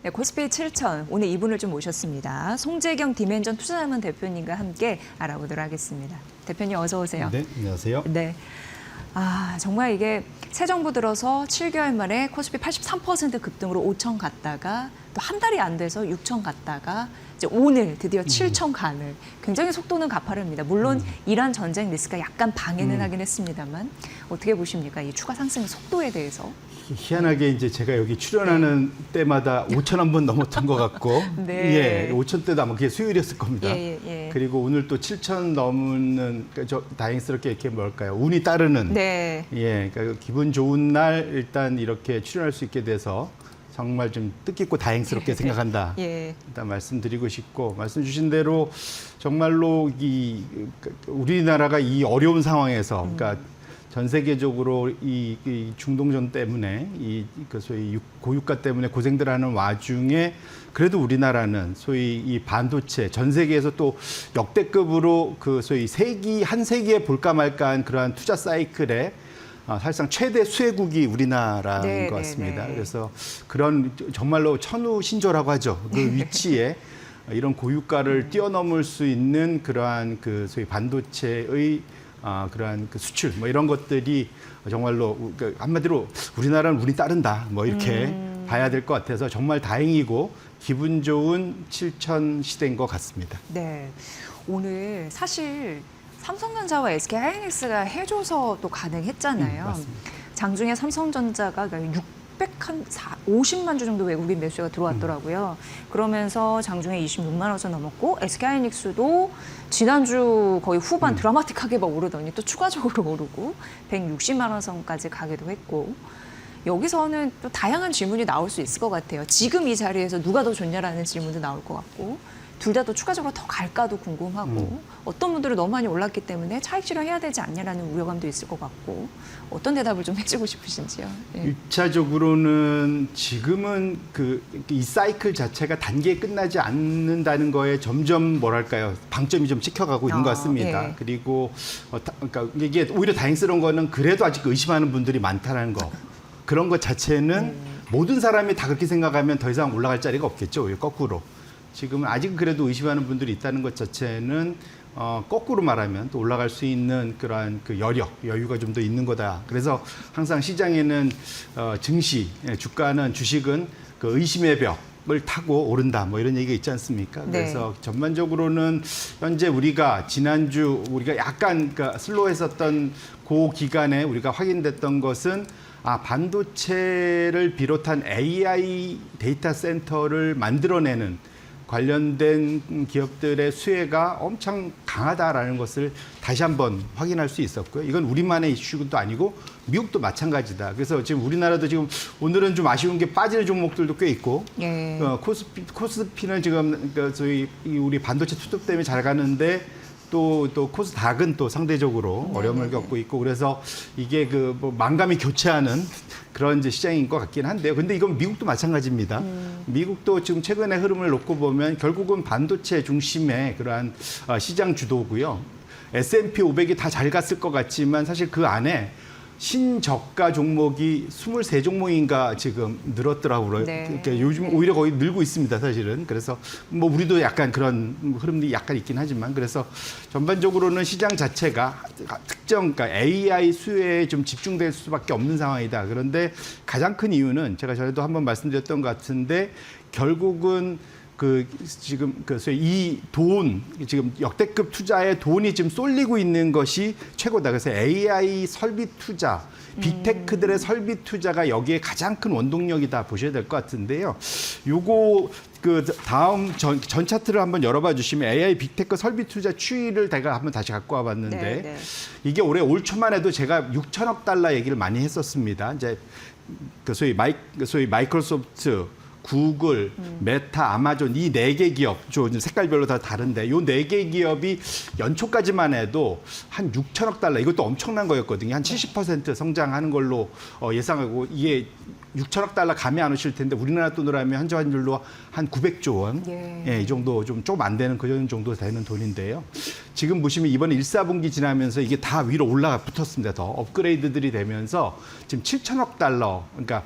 네, 코스피 7천 오늘 이분을 좀 모셨습니다. 송재경 디멘전 투자자문 대표님과 함께 알아보도록 하겠습니다. 대표님 어서 오세요. 네, 안녕하세요. 네. 정말 이게 새 정부 들어서 7개월 만에 코스피 83% 급등으로 5천 갔다가 또 한 달이 안 돼서 6천 갔다가 이제 오늘 드디어 7천 가는 굉장히 속도는 가파릅니다. 물론 이란 전쟁 리스크가 약간 방해는 하긴 했습니다만 어떻게 보십니까? 이 추가 상승 속도에 대해서. 희한하게 이제 제가 여기 출연하는 때마다 5천 한 번 넘었던 것 같고, 네. 5천 때도 아마 그게 수요일이었을 겁니다. 예. 그리고 오늘 또 7천 넘는, 다행스럽게 이렇게 뭘까요? 운이 따르는. 네. 그러니까 기분 좋은 날 일단 이렇게 출연할 수 있게 돼서 정말 좀 뜻깊고 다행스럽게 생각한다. 일단 말씀드리고 싶고, 말씀 주신 대로 정말로 우리나라가 이 어려운 상황에서, 그러니까 전 세계적으로 이 중동전 때문에 소위 고유가 때문에 고생들하는 와중에 그래도 우리나라는 소위 이 반도체 전 세계에서 또 역대급으로 소위 한 세기에 볼까 말까한 그러한 투자 사이클에 사실상 최대 수혜국이 우리나라인 것 같습니다. 그래서 그런 정말로 천우신조라고 하죠. 그 위치에 이런 고유가를 뛰어넘을 수 있는 그러한 소위 반도체의 그러한 수출 이런 것들이 정말로 한마디로 우리나라는 운이 따른다 이렇게 봐야 될 것 같아서 정말 다행이고 기분 좋은 7천 시대인 것 같습니다. 네, 오늘 사실 삼성전자와 SK하이닉스가 해줘서 또 가능했잖아요. 맞습니다. 장중에 삼성전자가 50만 주 정도 외국인 매수가 들어왔더라고요. 그러면서 장중에 26만 원선 넘었고 SK하이닉스도 지난주 거의 후반 드라마틱하게 막 오르더니 또 추가적으로 오르고 160만 원 선까지 가기도 했고 여기서는 또 다양한 질문이 나올 수 있을 것 같아요. 지금 이 자리에서 누가 더 좋냐라는 질문도 나올 것 같고 둘 다 또 추가적으로 더 갈까도 궁금하고 어떤 분들은 너무 많이 올랐기 때문에 차익 실현해야 되지 않냐라는 우려감도 있을 것 같고 어떤 대답을 좀 해주고 싶으신지요? 1차적으로는 지금은 이 사이클 자체가 단계에 끝나지 않는다는 거에 점점 방점이 좀 찍혀가고 있는 것 같습니다. 그리고 그러니까 이게 오히려 다행스러운 거는 그래도 아직 의심하는 분들이 많다는 거. 그런 것 자체는 모든 사람이 다 그렇게 생각하면 더 이상 올라갈 자리가 없겠죠. 오히려 거꾸로. 지금은 아직 그래도 의심하는 분들이 있다는 것 자체는 거꾸로 말하면 또 올라갈 수 있는 그러한 여유가 좀 더 있는 거다. 그래서 항상 시장에는 주가는 주식은 의심의 벽을 타고 오른다. 이런 얘기가 있지 않습니까? 그래서 전반적으로는 현재 지난주 우리가 약간 슬로우했었던 그 기간에 우리가 확인됐던 것은 반도체를 비롯한 AI 데이터 센터를 만들어내는 관련된 기업들의 수혜가 엄청 강하다라는 것을 다시 한번 확인할 수 있었고요. 이건 우리만의 이슈도 아니고 미국도 마찬가지다. 그래서 지금 우리나라도 지금 오늘은 좀 아쉬운 게 빠지는 종목들도 꽤 있고 코스피는 지금 저희 우리 반도체 투톱 때문에 잘 가는데 또 코스닥은 또 상대적으로 어려움을 겪고 있고 그래서 이게 망감이 교체하는 그런 이제 시장인 것 같긴 한데요. 근데 이건 미국도 마찬가지입니다. 미국도 지금 최근의 흐름을 놓고 보면 결국은 반도체 중심의 그러한 시장 주도고요. S&P 500이 다 잘 갔을 것 같지만 사실 그 안에 신저가 종목이 23종목인가 지금 늘었더라고요. 그러니까 요즘 오히려 거의 늘고 있습니다, 사실은. 그래서 우리도 약간 그런 흐름이 약간 있긴 하지만 그래서 전반적으로는 시장 자체가 그러니까 AI 수요에 좀 집중될 수밖에 없는 상황이다. 그런데 가장 큰 이유는 제가 전에도 한번 말씀드렸던 것 같은데 결국은 지금 지금 역대급 투자에 돈이 지금 쏠리고 있는 것이 최고다. 그래서 AI 설비 투자, 빅테크들의 설비 투자가 여기에 가장 큰 원동력이다 보셔야 될 것 같은데요. 요거 다음 전 차트를 한번 열어봐 주시면 AI 빅테크 설비 투자 추이를 제가 한번 다시 갖고 와봤는데 이게 올해 올 초만 해도 제가 6천억 달러 얘기를 많이 했었습니다. 이제 소위 마이크로소프트 구글, 메타, 아마존 이 4개 기업, 색깔별로 다 다른데 이 4개 기업이 연초까지만 해도 한 6천억 달러, 이것도 엄청난 거였거든요. 한 70% 성장하는 걸로 예상하고 이게 6천억 달러 감이 안 오실 텐데 우리나라 돈으로 하면 현재 환율로 한 900조 원, 이 정도 조금 안 되는 그 정도 되는 돈인데요. 지금 보시면 이번에 1사분기 지나면서 이게 다 위로 올라가 붙었습니다. 더 업그레이드들이 되면서 지금 7천억 달러, 그러니까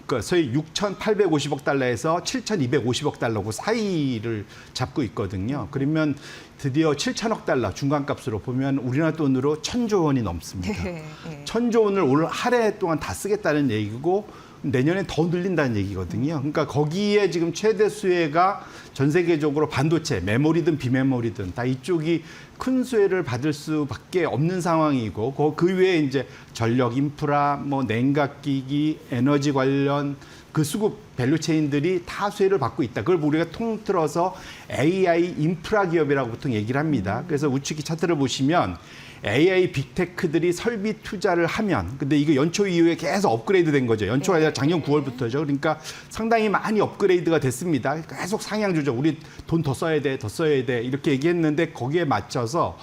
그 소위 6,850억 달러에서 7,250억 달러 그 사이를 잡고 있거든요. 그러면 드디어 7천억 달러 중간값으로 보면 우리나라 돈으로 1,000조 원이 넘습니다. 네. 1,000조 원을 올 한 해 동안 다 쓰겠다는 얘기고 내년에 더 늘린다는 얘기거든요. 그러니까 거기에 지금 최대 수혜가 전 세계적으로 반도체, 메모리든 비메모리든 다 이쪽이 큰 수혜를 받을 수밖에 없는 상황이고 그 외에 이제 전력 인프라, 뭐 냉각기기, 에너지 관련 그 수급 밸류체인들이 다 수혜를 받고 있다. 그걸 우리가 통틀어서 AI 인프라 기업이라고 보통 얘기를 합니다. 그래서 우측이 차트를 보시면 AI 빅테크들이 설비 투자를 하면 근데 이거 연초 이후에 계속 업그레이드 된 거죠. 연초가 아니라 작년 9월부터죠. 그러니까 상당히 많이 업그레이드가 됐습니다. 계속 상향 조정. 우리 돈 더 써야 돼, 더 써야 돼 이렇게 얘기했는데 거기에 맞춰서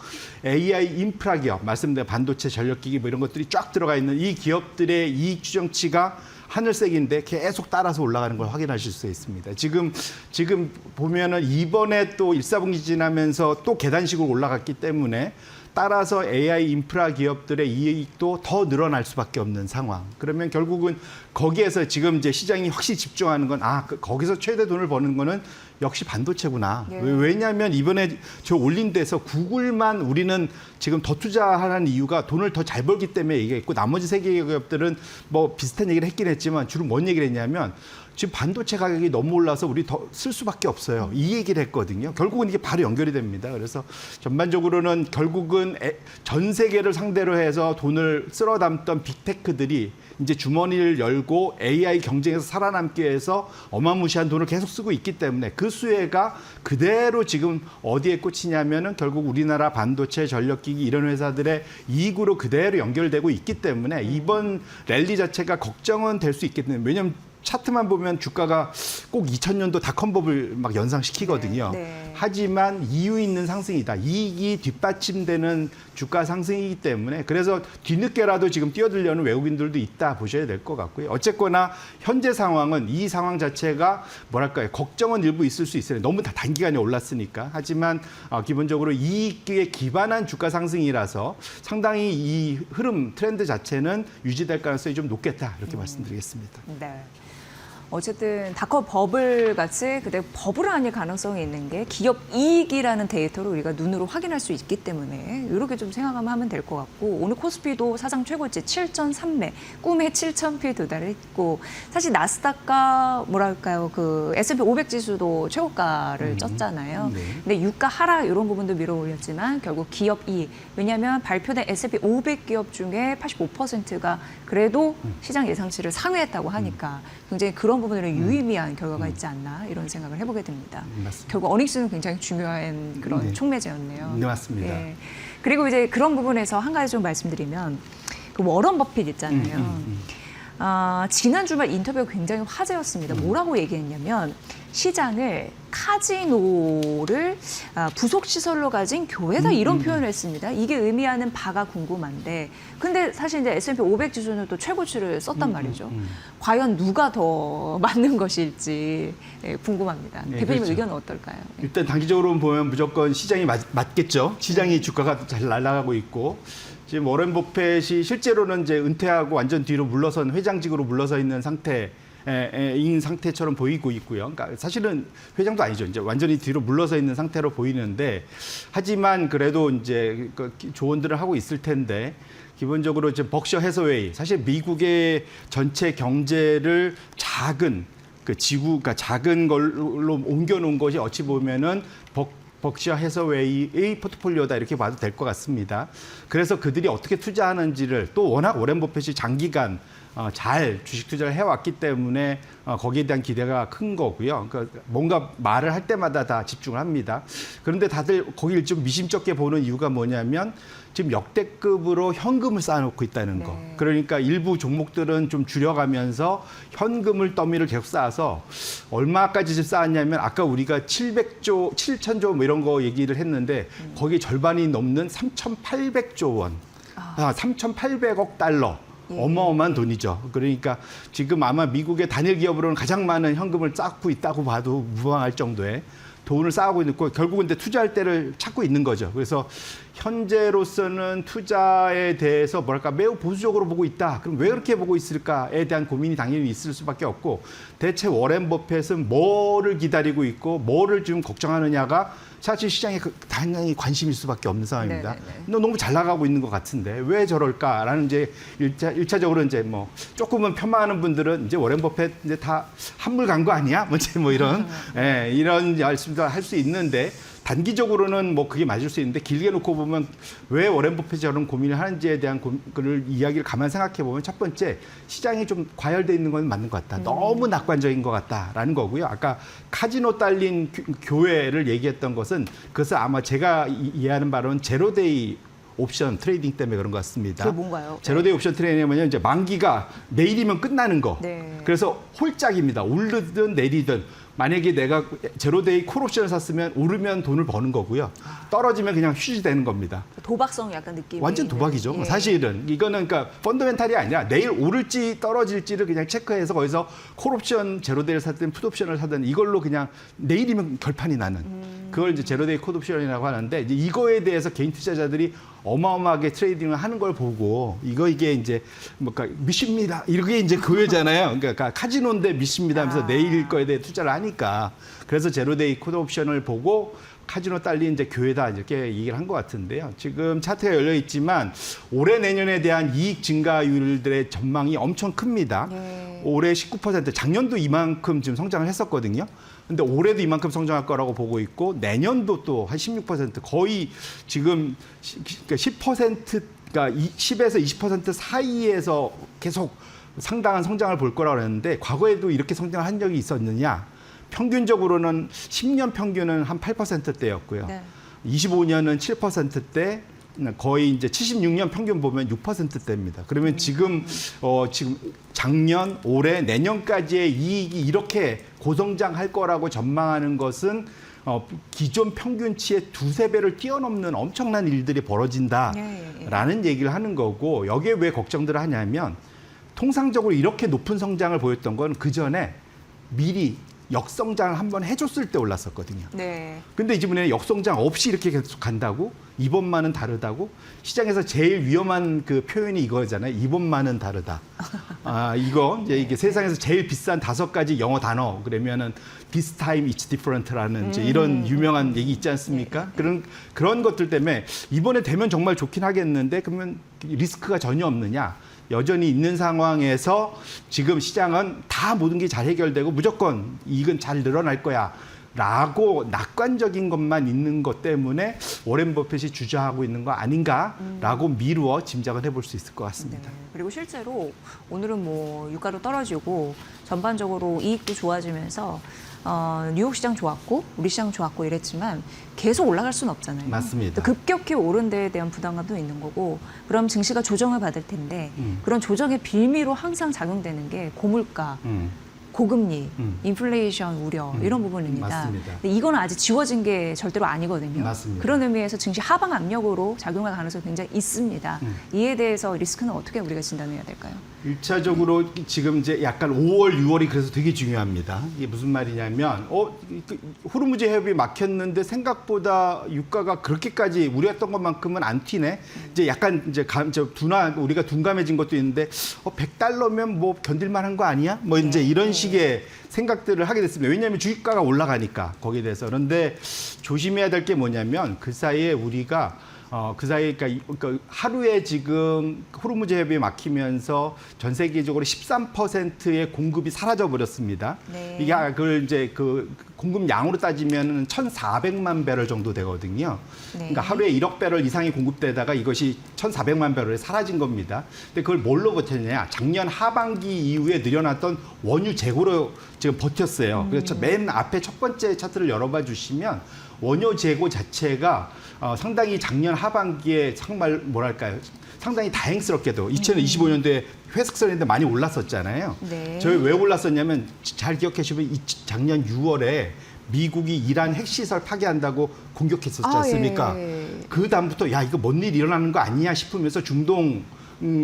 AI 인프라 기업, 말씀드린 반도체, 전력기기 뭐 이런 것들이 쫙 들어가 있는 이 기업들의 이익 추정치가 하늘색인데 계속 따라서 올라가는 걸 확인하실 수 있습니다. 지금 보면은 이번에 또 1사분기 지나면서 또 계단식으로 올라갔기 때문에 따라서 AI 인프라 기업들의 이익도 더 늘어날 수밖에 없는 상황. 그러면 결국은 거기에서 지금 이제 시장이 확실히 집중하는 건 거기서 최대 돈을 버는 거는 역시 반도체구나. 예. 왜냐하면 이번에 저 올린 데서 구글만 우리는 지금 더 투자하는 이유가 돈을 더 잘 벌기 때문에 얘기했고 나머지 세계 기업들은 뭐 비슷한 얘기를 했긴 했지만 주로 뭔 얘기를 했냐면 지금 반도체 가격이 너무 올라서 우리 더 쓸 수밖에 없어요. 이 얘기를 했거든요. 결국은 이게 바로 연결이 됩니다. 그래서 전반적으로는 결국은 전 세계를 상대로 해서 돈을 쓸어 담던 빅테크들이 이제 주머니를 열고 AI 경쟁에서 살아남기 위해서 어마무시한 돈을 계속 쓰고 있기 때문에 그 수혜가 그대로 지금 어디에 꽂히냐면은 결국 우리나라 반도체, 전력기기 이런 회사들의 이익으로 그대로 연결되고 있기 때문에 이번 랠리 자체가 걱정은 될 수 있겠네요. 왜냐하면 차트만 보면 주가가 꼭 2000년도 닷컴법을 막 연상시키거든요. 네. 하지만 이유 있는 상승이다. 이익이 뒷받침되는 주가 상승이기 때문에 그래서 뒤늦게라도 지금 뛰어들려는 외국인들도 있다 보셔야 될 것 같고요. 어쨌거나 현재 상황은 이 상황 자체가 뭐랄까요. 걱정은 일부 있을 수 있어요. 너무 다 단기간에 올랐으니까. 하지만 기본적으로 이익에 기반한 주가 상승이라서 상당히 이 흐름 트렌드 자체는 유지될 가능성이 좀 높겠다. 이렇게 말씀드리겠습니다. 네. 어쨌든 닷컴 버블 같이 그때 버블 아닐 가능성이 있는 게 기업 이익이라는 데이터를 우리가 눈으로 확인할 수 있기 때문에 이렇게 좀 생각하면 될 것 같고 오늘 코스피도 사상 최고치 7,300, 꿈의 7,000피 도달했고 사실 나스닥과 뭐랄까요 그 S&P 500 지수도 최고가를 쪘잖아요. 네. 근데 유가 하락 이런 부분도 밀어올렸지만 결국 기업 이익 왜냐하면 발표된 S&P 500 기업 중에 85%가 그래도 시장 예상치를 상회했다고 하니까 굉장히 그런 부분에는 유의미한 결과가 있지 않나 이런 생각을 해보게 됩니다. 맞습니다. 결국 어닝스는 굉장히 중요한 그런 네. 촉매제였네요. 네, 맞습니다. 예. 그리고 이제 그런 부분에서 한 가지 좀 말씀드리면 그 워런 버핏 있잖아요. 지난 주말 인터뷰가 굉장히 화제였습니다. 뭐라고 얘기했냐면 시장을 카지노를 부속 시설로 가진 교회다 이런 표현을 했습니다. 이게 의미하는 바가 궁금한데 근데 사실 이제 S&P 500 지수는 또 최고치를 썼단 말이죠. 과연 누가 더 맞는 것일지 궁금합니다. 네, 대표님 그렇죠. 의견은 어떨까요? 일단 단기적으로 보면 무조건 시장이 맞겠죠. 시장이 주가가 잘 날아가고 있고 지금 워렌 버핏이 실제로는 이제 은퇴하고 완전 뒤로 물러선 회장직으로 물러서 있는 인 상태처럼 보이고 있고요. 그러니까 사실은 회장도 아니죠. 이제 완전히 뒤로 물러서 있는 상태로 보이는데 하지만 그래도 이제 그 조언들을 하고 있을 텐데 기본적으로 이제 벅셔 해서웨이 사실 미국의 전체 경제를 작은 그 지구가 작은 걸로 옮겨놓은 것이 어찌 보면은 벅셔 해서웨이의 포트폴리오다 이렇게 봐도 될 것 같습니다. 그래서 그들이 어떻게 투자하는지를 또 워낙 워렌 버핏이 장기간 잘 주식 투자를 해왔기 때문에 거기에 대한 기대가 큰 거고요. 그러니까 뭔가 말을 할 때마다 다 집중을 합니다. 그런데 다들 거기를 좀 미심쩍게 보는 이유가 뭐냐면 지금 역대급으로 현금을 쌓아놓고 있다는 거. 네. 그러니까 일부 종목들은 좀 줄여가면서 현금을 더미를 계속 쌓아서 얼마까지 지금 쌓았냐면 아까 우리가 700조, 7,000조 뭐 이런 거 얘기를 했는데 거기에 절반이 넘는 3,800조 원. 3,800억 달러. 어마어마한 돈이죠. 그러니까 지금 아마 미국의 단일 기업으로는 가장 많은 현금을 쌓고 있다고 봐도 무방할 정도의 돈을 쌓고 있고 결국은 근데 투자할 때를 찾고 있는 거죠. 그래서 현재로서는 투자에 대해서 뭐랄까 매우 보수적으로 보고 있다. 그럼 왜 그렇게 보고 있을까에 대한 고민이 당연히 있을 수밖에 없고 대체 워렌 버핏은 뭐를 기다리고 있고 뭐를 지금 걱정하느냐가 사실 시장에 당연히 관심일 수밖에 없는 상황입니다. 너 너무 잘 나가고 있는 것 같은데 왜 저럴까라는 이제 일차적으로 이제 뭐 조금은 편마하는 분들은 이제 워렌 버핏 이제 다 한물 간 거 아니야? 뭐 이런 이런 말씀도 할 수 있는데. 단기적으로는 뭐 그게 맞을 수 있는데 길게 놓고 보면 왜 워렌 버핏이 저런 고민을 하는지에 대한 그 이야기를 가만 생각해 보면 첫 번째 시장이 좀 과열돼 있는 건 맞는 것 같다. 너무 낙관적인 것 같다라는 거고요. 아까 카지노 딸린 교회를 얘기했던 것은 그것은 아마 제가 이해하는 바로는 제로데이 옵션 트레이딩 때문에 그런 것 같습니다. 그게 뭔가요? 제로데이 옵션 트레이딩은 이제 만기가 내일이면 끝나는 거. 네. 그래서 홀짝입니다. 오르든 내리든. 만약에 내가 제로데이 콜옵션을 샀으면 오르면 돈을 버는 거고요. 떨어지면 그냥 휴지되는 겁니다. 도박성 약간 느낌이 완전 도박이죠. 예. 사실은 이거는 그러니까 펀더멘탈이 아니라 내일 오를지 떨어질지를 그냥 체크해서 거기서 콜옵션 제로데이를 사든 풋옵션을 사든 이걸로 그냥 내일이면 결판이 나는 그걸 이제 제로데이 콜옵션이라고 하는데 이제 이거에 대해서 개인 투자자들이 어마어마하게 트레이딩을 하는 걸 보고 이게 이제 뭔가 미십니다. 이게 이제 그거잖아요. 그러니까 카지노인데 미십니다 하면서 내일 거에 대해 투자를 하니까 그래서 제로데이 콜옵션을 보고 카지노 딸린 이제 교회다 이렇게 얘기를 한 것 같은데요. 지금 차트가 열려 있지만 올해 내년에 대한 이익 증가율들의 전망이 엄청 큽니다. 네. 올해 19%, 작년도 이만큼 지금 성장을 했었거든요. 근데 올해도 이만큼 성장할 거라고 보고 있고 내년도 또 한 16% 거의 지금 10% 그러니까 10에서 20% 사이에서 계속 상당한 성장을 볼 거라고 그랬는데 과거에도 이렇게 성장을 한 적이 있었느냐? 평균적으로는 10년 평균은 한 8%대였고요. 네. 25년은 7%대, 거의 이제 76년 평균 보면 6%대입니다. 그러면 지금 작년, 올해, 내년까지의 이익이 이렇게 고성장할 거라고 전망하는 것은 기존 평균치의 두세 배를 뛰어넘는 엄청난 일들이 벌어진다라는 얘기를 하는 거고 여기에 왜 걱정들을 하냐면 통상적으로 이렇게 높은 성장을 보였던 건 그 전에 미리 역성장을 한번 해줬을 때 올랐었거든요. 네. 근데 이번에는 역성장 없이 이렇게 계속 간다고? 이번만은 다르다고? 시장에서 제일 위험한 그 표현이 이거잖아요. 이번만은 다르다. 이거 이제 세상에서 제일 비싼 5가지 영어 단어 그러면은 this time it's different라는 이제 이런 유명한 얘기 있지 않습니까? 그런 것들 때문에 이번에 되면 정말 좋긴 하겠는데 그러면 리스크가 전혀 없느냐? 여전히 있는 상황에서 지금 시장은 다 모든 게 잘 해결되고 무조건 이익은 잘 늘어날 거야. 라고 낙관적인 것만 있는 것 때문에 워렌 버핏이 주저하고 있는 거 아닌가라고 미루어 짐작을 해볼 수 있을 것 같습니다. 네. 그리고 실제로 오늘은 뭐 유가도 떨어지고 전반적으로 이익도 좋아지면서 뉴욕 시장 좋았고 우리 시장 좋았고 이랬지만 계속 올라갈 수는 없잖아요. 맞습니다. 급격히 오른 데에 대한 부담감도 있는 거고 그럼 증시가 조정을 받을 텐데 그런 조정의 빌미로 항상 작용되는 게 고물가, 고금리, 인플레이션 우려 이런 부분입니다. 맞습니다. 근데 이거는 아직 지워진 게 절대로 아니거든요. 맞습니다. 그런 의미에서 증시 하방 압력으로 작용할 가능성이 굉장히 있습니다. 이에 대해서 리스크는 어떻게 우리가 진단해야 될까요? 1차적으로 지금 이제 약간 5월, 6월이 그래서 되게 중요합니다. 이게 무슨 말이냐면, 호르무즈 해협이 막혔는데 생각보다 유가가 그렇게까지 우려했던 것만큼은 안 튀네. 이제 약간 이제 우리가 둔감해진 것도 있는데, $100면 뭐 견딜만한 거 아니야? 뭐 이제 이런 식의 생각들을 하게 됐습니다. 왜냐하면 주가가 올라가니까 거기에 대해서. 그런데 조심해야 될 게 뭐냐면 그 사이에 우리가 그러니까 하루에 지금 호르무즈 해협이 막히면서 전 세계적으로 13%의 공급이 사라져 버렸습니다. 네. 이게 그걸 이제 그 공급 양으로 따지면 1,400만 배럴 정도 되거든요. 네. 그러니까 하루에 1억 배럴 이상이 공급되다가 이것이 1,400만 배럴에 사라진 겁니다. 근데 그걸 뭘로 버텼냐? 작년 하반기 이후에 늘어났던 원유 재고로 지금 버텼어요. 그래서 맨 앞에 첫 번째 차트를 열어봐 주시면 원유 재고 자체가 상당히 작년 하반기에 정말 뭐랄까요? 상당히 다행스럽게도 2025년도에 회색선인데 많이 올랐었잖아요. 네. 저희 왜 올랐었냐면 잘 기억하시면 작년 6월에 미국이 이란 핵시설 파괴한다고 공격했었지 않습니까? 예. 그 다음부터 야 이거 뭔 일 일어나는 거 아니냐 싶으면서 중동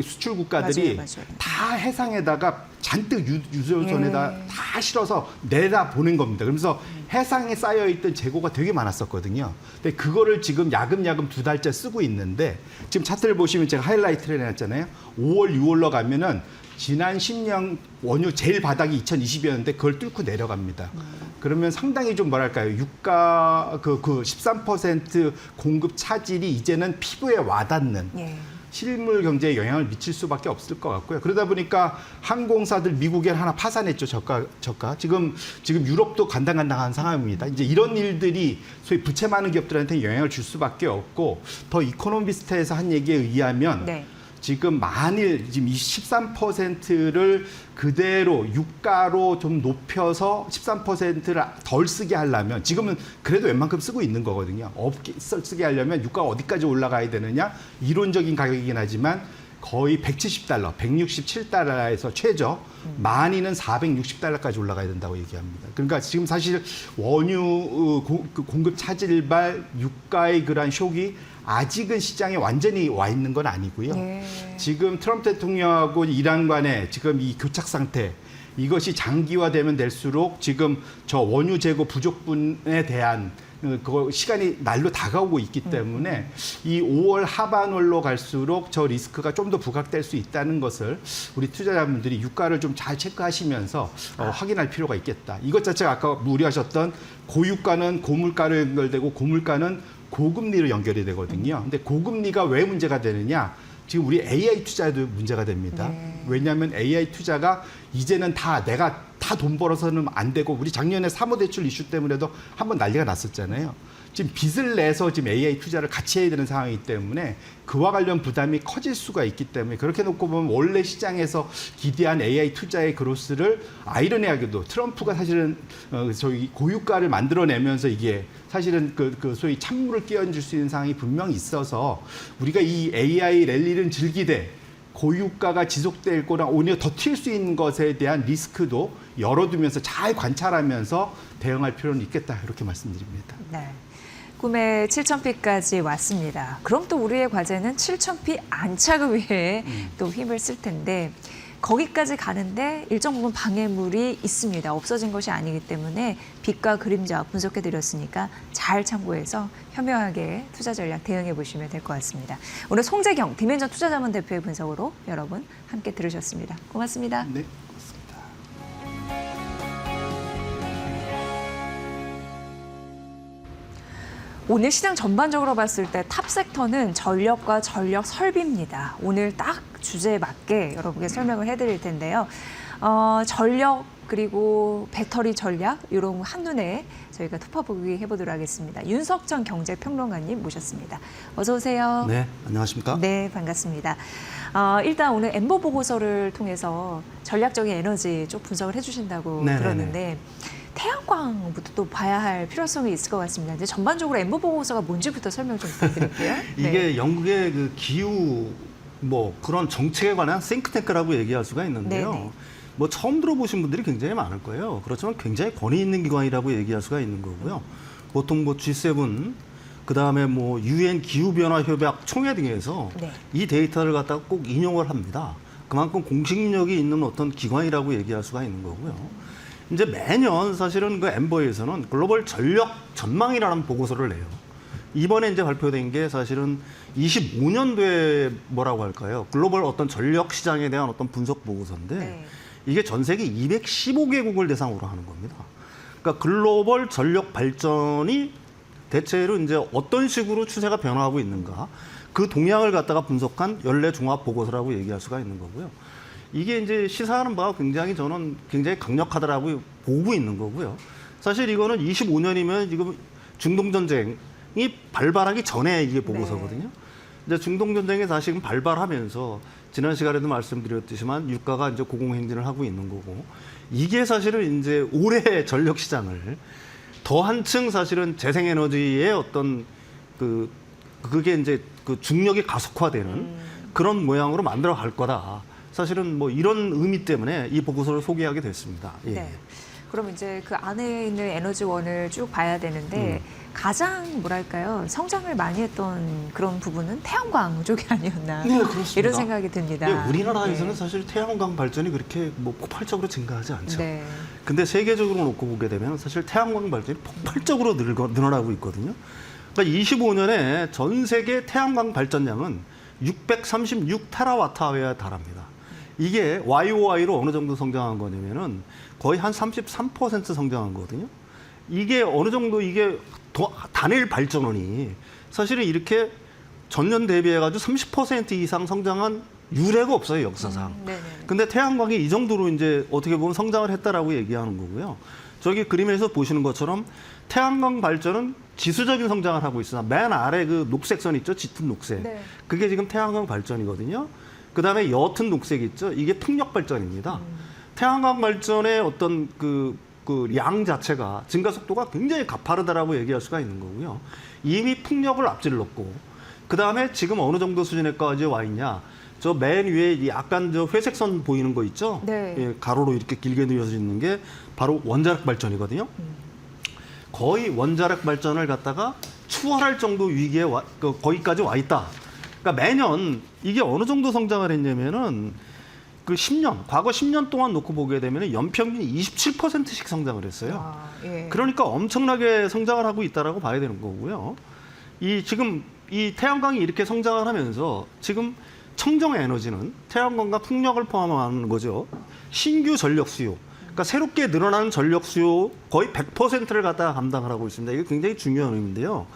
수출 국가들이 맞아요. 다 해상에다가 잔뜩 유조선에다 예. 다 실어서 내다 보낸 겁니다. 그러면서 해상에 쌓여있던 재고가 되게 많았었거든요. 근데 그거를 지금 야금야금 2달째 쓰고 있는데 지금 차트를 보시면 제가 하이라이트를 해놨잖아요. 5월, 6월로 가면은 지난 10년 원유 제일 바닥이 2020이었는데 그걸 뚫고 내려갑니다. 그러면 상당히 좀 뭐랄까요. 유가 그 13% 공급 차질이 이제는 피부에 와닿는 예. 실물 경제에 영향을 미칠 수밖에 없을 것 같고요. 그러다 보니까 항공사들 미국에 하나 파산했죠. 저가. 지금 유럽도 간당간당한 상황입니다. 이제 이런 일들이 소위 부채 많은 기업들한테 영향을 줄 수밖에 없고 더 이코노미스트에서 한 얘기에 의하면 네. 지금 만일 지금 이 13%를 그대로 유가로 좀 높여서 13%를 덜 쓰게 하려면 지금은 그래도 웬만큼 쓰고 있는 거거든요. 없게 쓰게 하려면 유가가 어디까지 올라가야 되느냐? 이론적인 가격이긴 하지만 거의 170달러, 167달러에서 최저, 많이는 460달러까지 올라가야 된다고 얘기합니다. 그러니까 지금 사실 원유 공급 차질발 유가의 그러한 쇼크가 아직은 시장에 완전히 와 있는 건 아니고요. 예. 지금 트럼프 대통령하고 이란 간의 지금 이 교착 상태, 이것이 장기화되면 될수록 지금 저 원유 재고 부족분에 대한 그 시간이 날로 다가오고 있기 때문에 이 5월 하반월로 갈수록 저 리스크가 좀 더 부각될 수 있다는 것을 우리 투자자분들이 유가를 좀 잘 체크하시면서 확인할 필요가 있겠다. 이것 자체가 아까 우려하셨던 고유가는 고물가로 연결되고 고물가는 고금리로 연결이 되거든요. 근데 고금리가 왜 문제가 되느냐? 지금 우리 AI 투자에도 문제가 됩니다. 네. 왜냐하면 AI 투자가 이제는 다 내가 다 돈 벌어서는 안 되고 우리 작년에 사모대출 이슈 때문에도 한번 난리가 났었잖아요. 지금 빚을 내서 지금 AI 투자를 같이 해야 되는 상황이기 때문에 그와 관련 부담이 커질 수가 있기 때문에 그렇게 놓고 보면 원래 시장에서 기대한 AI 투자의 그로스를 아이러니하게도 트럼프가 사실은 저희 고유가를 만들어내면서 이게 사실은 그 소위 찬물을 끼얹을 수 있는 상황이 분명히 있어서 우리가 이 AI 랠리를 즐기되 고유가가 지속될 거랑 오히려 더 튈 수 있는 것에 대한 리스크도 열어두면서 잘 관찰하면서 대응할 필요는 있겠다 이렇게 말씀드립니다. 네. 꿈의 7,000피까지 왔습니다. 그럼 또 우리의 과제는 7,000피 안착을 위해 또 힘을 쓸 텐데 거기까지 가는데 일정 부분 방해물이 있습니다. 없어진 것이 아니기 때문에 빛과 그림자 분석해드렸으니까 잘 참고해서 현명하게 투자 전략 대응해 보시면 될 것 같습니다. 오늘 송재경 디멘전 투자자문 대표의 분석으로 여러분 함께 들으셨습니다. 고맙습니다. 네. 오늘 시장 전반적으로 봤을 때 탑 섹터는 전력과 전력 설비입니다. 오늘 딱 주제에 맞게 여러분께 설명을 해드릴 텐데요. 전력 그리고 배터리 전략 이런 거 한눈에 저희가 투파보기 해보도록 하겠습니다. 윤석천 경제평론가님 모셨습니다. 어서 오세요. 네, 안녕하십니까? 네, 반갑습니다. 일단 오늘 엠버 보고서를 통해서 전략적인 에너지 쪽 분석을 해주신다고 네네네. 들었는데 태양광부터 또 봐야 할 필요성이 있을 것 같습니다. 이제 전반적으로 엠버 보고서가 뭔지부터 설명 좀 부탁드릴게요. 이게 네. 영국의 그 기후 뭐 그런 정책에 관한 싱크탱크라고 얘기할 수가 있는데요. 네네. 뭐 처음 들어보신 분들이 굉장히 많을 거예요. 그렇지만 굉장히 권위 있는 기관이라고 얘기할 수가 있는 거고요. 보통 뭐 G7 그다음에 뭐 UN 기후 변화 협약 총회 등에서 네. 이 데이터를 갖다가 꼭 인용을 합니다. 그만큼 공식력이 있는 어떤 기관이라고 얘기할 수가 있는 거고요. 이제 매년 사실은 그 엠버에서는 글로벌 전력 전망이라는 보고서를 내요. 이번에 이제 발표된 게 사실은 25년도에 뭐라고 할까요? 글로벌 어떤 전력 시장에 대한 어떤 분석 보고서인데 네. 이게 전 세계 215개국을 대상으로 하는 겁니다. 그러니까 글로벌 전력 발전이 대체로 이제 어떤 식으로 추세가 변화하고 있는가 그 동향을 갖다가 분석한 연례 종합 보고서라고 얘기할 수가 있는 거고요. 이게 이제 시사하는 바가 굉장히 저는 굉장히 강력하다라고 보고 있는 거고요. 사실 이거는 25년이면 지금 중동 전쟁이 발발하기 전에 이게 보고서거든요. 네. 이제 중동 전쟁이 사실은 발발하면서 지난 시간에도 말씀드렸듯이만 유가가 이제 고공행진을 하고 있는 거고 이게 사실은 이제 올해 전력 시장을 더 한층 사실은 재생에너지의 어떤 그게 이제 그 중력이 가속화되는 그런 모양으로 만들어 갈 거다. 사실은 뭐 이런 의미 때문에 이 보고서를 소개하게 됐습니다. 예. 네. 그럼 이제 그 안에 있는 에너지원을 쭉 봐야 되는데 가장 뭐랄까요 성장을 많이 했던 그런 부분은 태양광 쪽이 아니었나 네, 그렇습니다. 이런 생각이 듭니다. 네, 우리나라에서는 네. 사실 태양광 발전이 그렇게 뭐 폭발적으로 증가하지 않죠. 네. 근데 세계적으로 놓고 보게 되면 사실 태양광 발전이 폭발적으로 늘어나고 있거든요. 그러니까 25년에 전 세계 태양광 발전량은 636테라와트아워에 달합니다. 이게 YOY로 어느 정도 성장한 거냐면은 거의 한 33% 성장한 거거든요. 이게 어느 정도 이게 단일 발전원이 사실은 이렇게 전년 대비해가지고 30% 이상 성장한 유례가 없어요, 역사상. 네네. 근데 태양광이 이 정도로 이제 어떻게 보면 성장을 했다라고 얘기하는 거고요. 저기 그림에서 보시는 것처럼 태양광 발전은 지수적인 성장을 하고 있으나 맨 아래 그 녹색 선 있죠? 짙은 녹색. 네. 그게 지금 태양광 발전이거든요. 그다음에 옅은 녹색 있죠? 이게 풍력 발전입니다. 태양광 발전의 어떤 그 양 자체가 증가 속도가 굉장히 가파르다라고 얘기할 수가 있는 거고요. 이미 풍력을 앞질렀고 그다음에 지금 어느 정도 수준에까지 와 있냐? 저 맨 위에 약간 저 회색 선 보이는 거 있죠? 네. 예, 가로로 이렇게 길게 늘어져 있는 게 바로 원자력 발전이거든요. 거의 원자력 발전을 갖다가 추월할 정도 위기에 거기까지 와 있다. 그러니까 매년 이게 어느 정도 성장을 했냐면은 그 10년, 과거 10년 동안 놓고 보게 되면 연평균 27%씩 성장을 했어요. 아, 예. 그러니까 엄청나게 성장을 하고 있다라고 봐야 되는 거고요. 지금 이 태양광이 이렇게 성장을 하면서 지금 청정 에너지는 태양광과 풍력을 포함하는 거죠. 신규 전력 수요. 그러니까 새롭게 늘어나는 전력 수요 거의 100%를 갖다가 감당을 하고 있습니다. 이게 굉장히 중요한 의미인데요.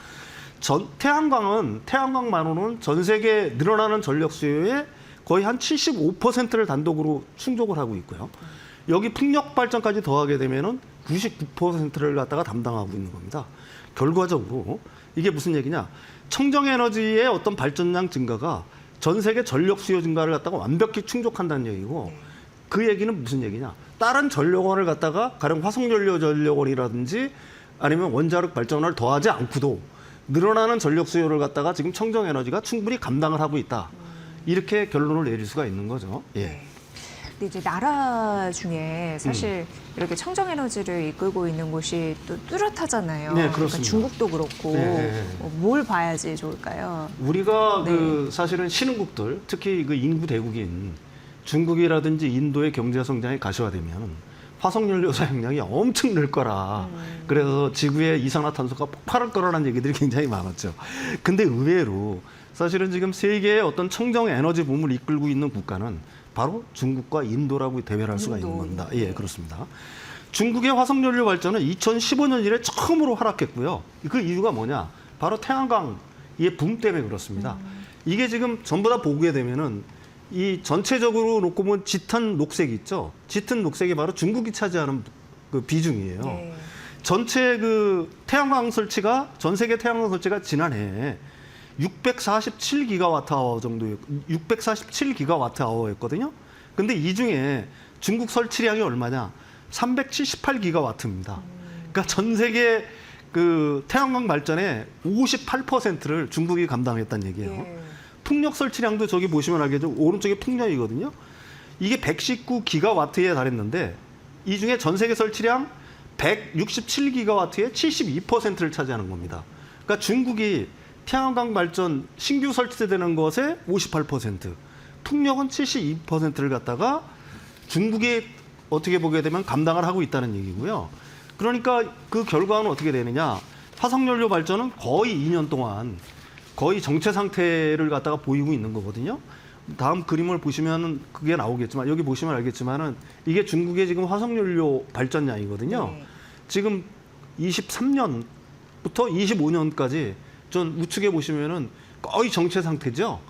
태양광만으로는 전 세계 늘어나는 전력 수요의 거의 한 75%를 단독으로 충족을 하고 있고요. 여기 풍력 발전까지 더하게 되면은 99%를 갖다가 담당하고 있는 겁니다. 결과적으로 이게 무슨 얘기냐? 청정 에너지의 어떤 발전량 증가가 전 세계 전력 수요 증가를 갖다가 완벽히 충족한다는 얘기고 그 얘기는 무슨 얘기냐? 다른 전력원을 갖다가 가령 화석연료 전력원이라든지 아니면 원자력 발전을 더하지 않고도 늘어나는 전력 수요를 갖다가 지금 청정 에너지가 충분히 감당을 하고 있다. 이렇게 결론을 내릴 수가 있는 거죠. 예. 네. 근데 이제 나라 중에 사실 이렇게 청정 에너지를 이끌고 있는 곳이 또 뚜렷하잖아요. 네, 그러니까 그렇습니다. 중국도 그렇고 네. 뭘 봐야지 좋을까요? 우리가 네. 그 사실은 신흥국들, 특히 그 인구 대국인 중국이라든지 인도의 경제 성장이 가시화되면 화석연료 사용량이 엄청 늘 거라. 그래서 지구의 이산화탄소가 폭발할 거라는 얘기들이 굉장히 많았죠. 근데 의외로 사실은 지금 세계의 어떤 청정 에너지 붐을 이끌고 있는 국가는 바로 중국과 인도라고 대별할 수가 있는 겁니다. 예, 그렇습니다. 중국의 화석연료 발전은 2015년 이래 처음으로 하락했고요. 그 이유가 뭐냐? 바로 태양광의 붐 때문에 그렇습니다. 이게 지금 전부 다 보게 되면은 이 전체적으로 놓고 보면 짙은 녹색 있죠? 짙은 녹색이 바로 중국이 차지하는 그 비중이에요. 네. 전체 그 태양광 설치가 전 세계 태양광 설치가 지난해 647기가와트아워 정도, 647기가와트아워였거든요. 근데 이 중에 중국 설치량이 얼마냐? 378기가와트입니다. 그러니까 전 세계 그 태양광 발전의 58%를 중국이 감당했다는 얘기예요. 예. 풍력 설치량도 저기 보시면 알겠죠. 오른쪽에 풍력이거든요. 이게 119기가와트에 달했는데 이 중에 전 세계 설치량 167기가와트의 72%를 차지하는 겁니다. 그러니까 중국이 태양광 발전 신규 설치되는 것의 58%, 풍력은 72%를 갖다가 중국이 어떻게 보게 되면 감당을 하고 있다는 얘기고요. 그러니까 그 결과는 어떻게 되느냐? 화석연료 발전은 거의 2년 동안 거의 정체 상태를 갖다가 보이고 있는 거거든요. 다음 그림을 보시면 그게 나오겠지만 여기 보시면 알겠지만은 이게 중국의 지금 화석연료 발전량이거든요. 네. 지금 23년부터 25년까지 전 우측에 보시면은 거의 정체 상태죠.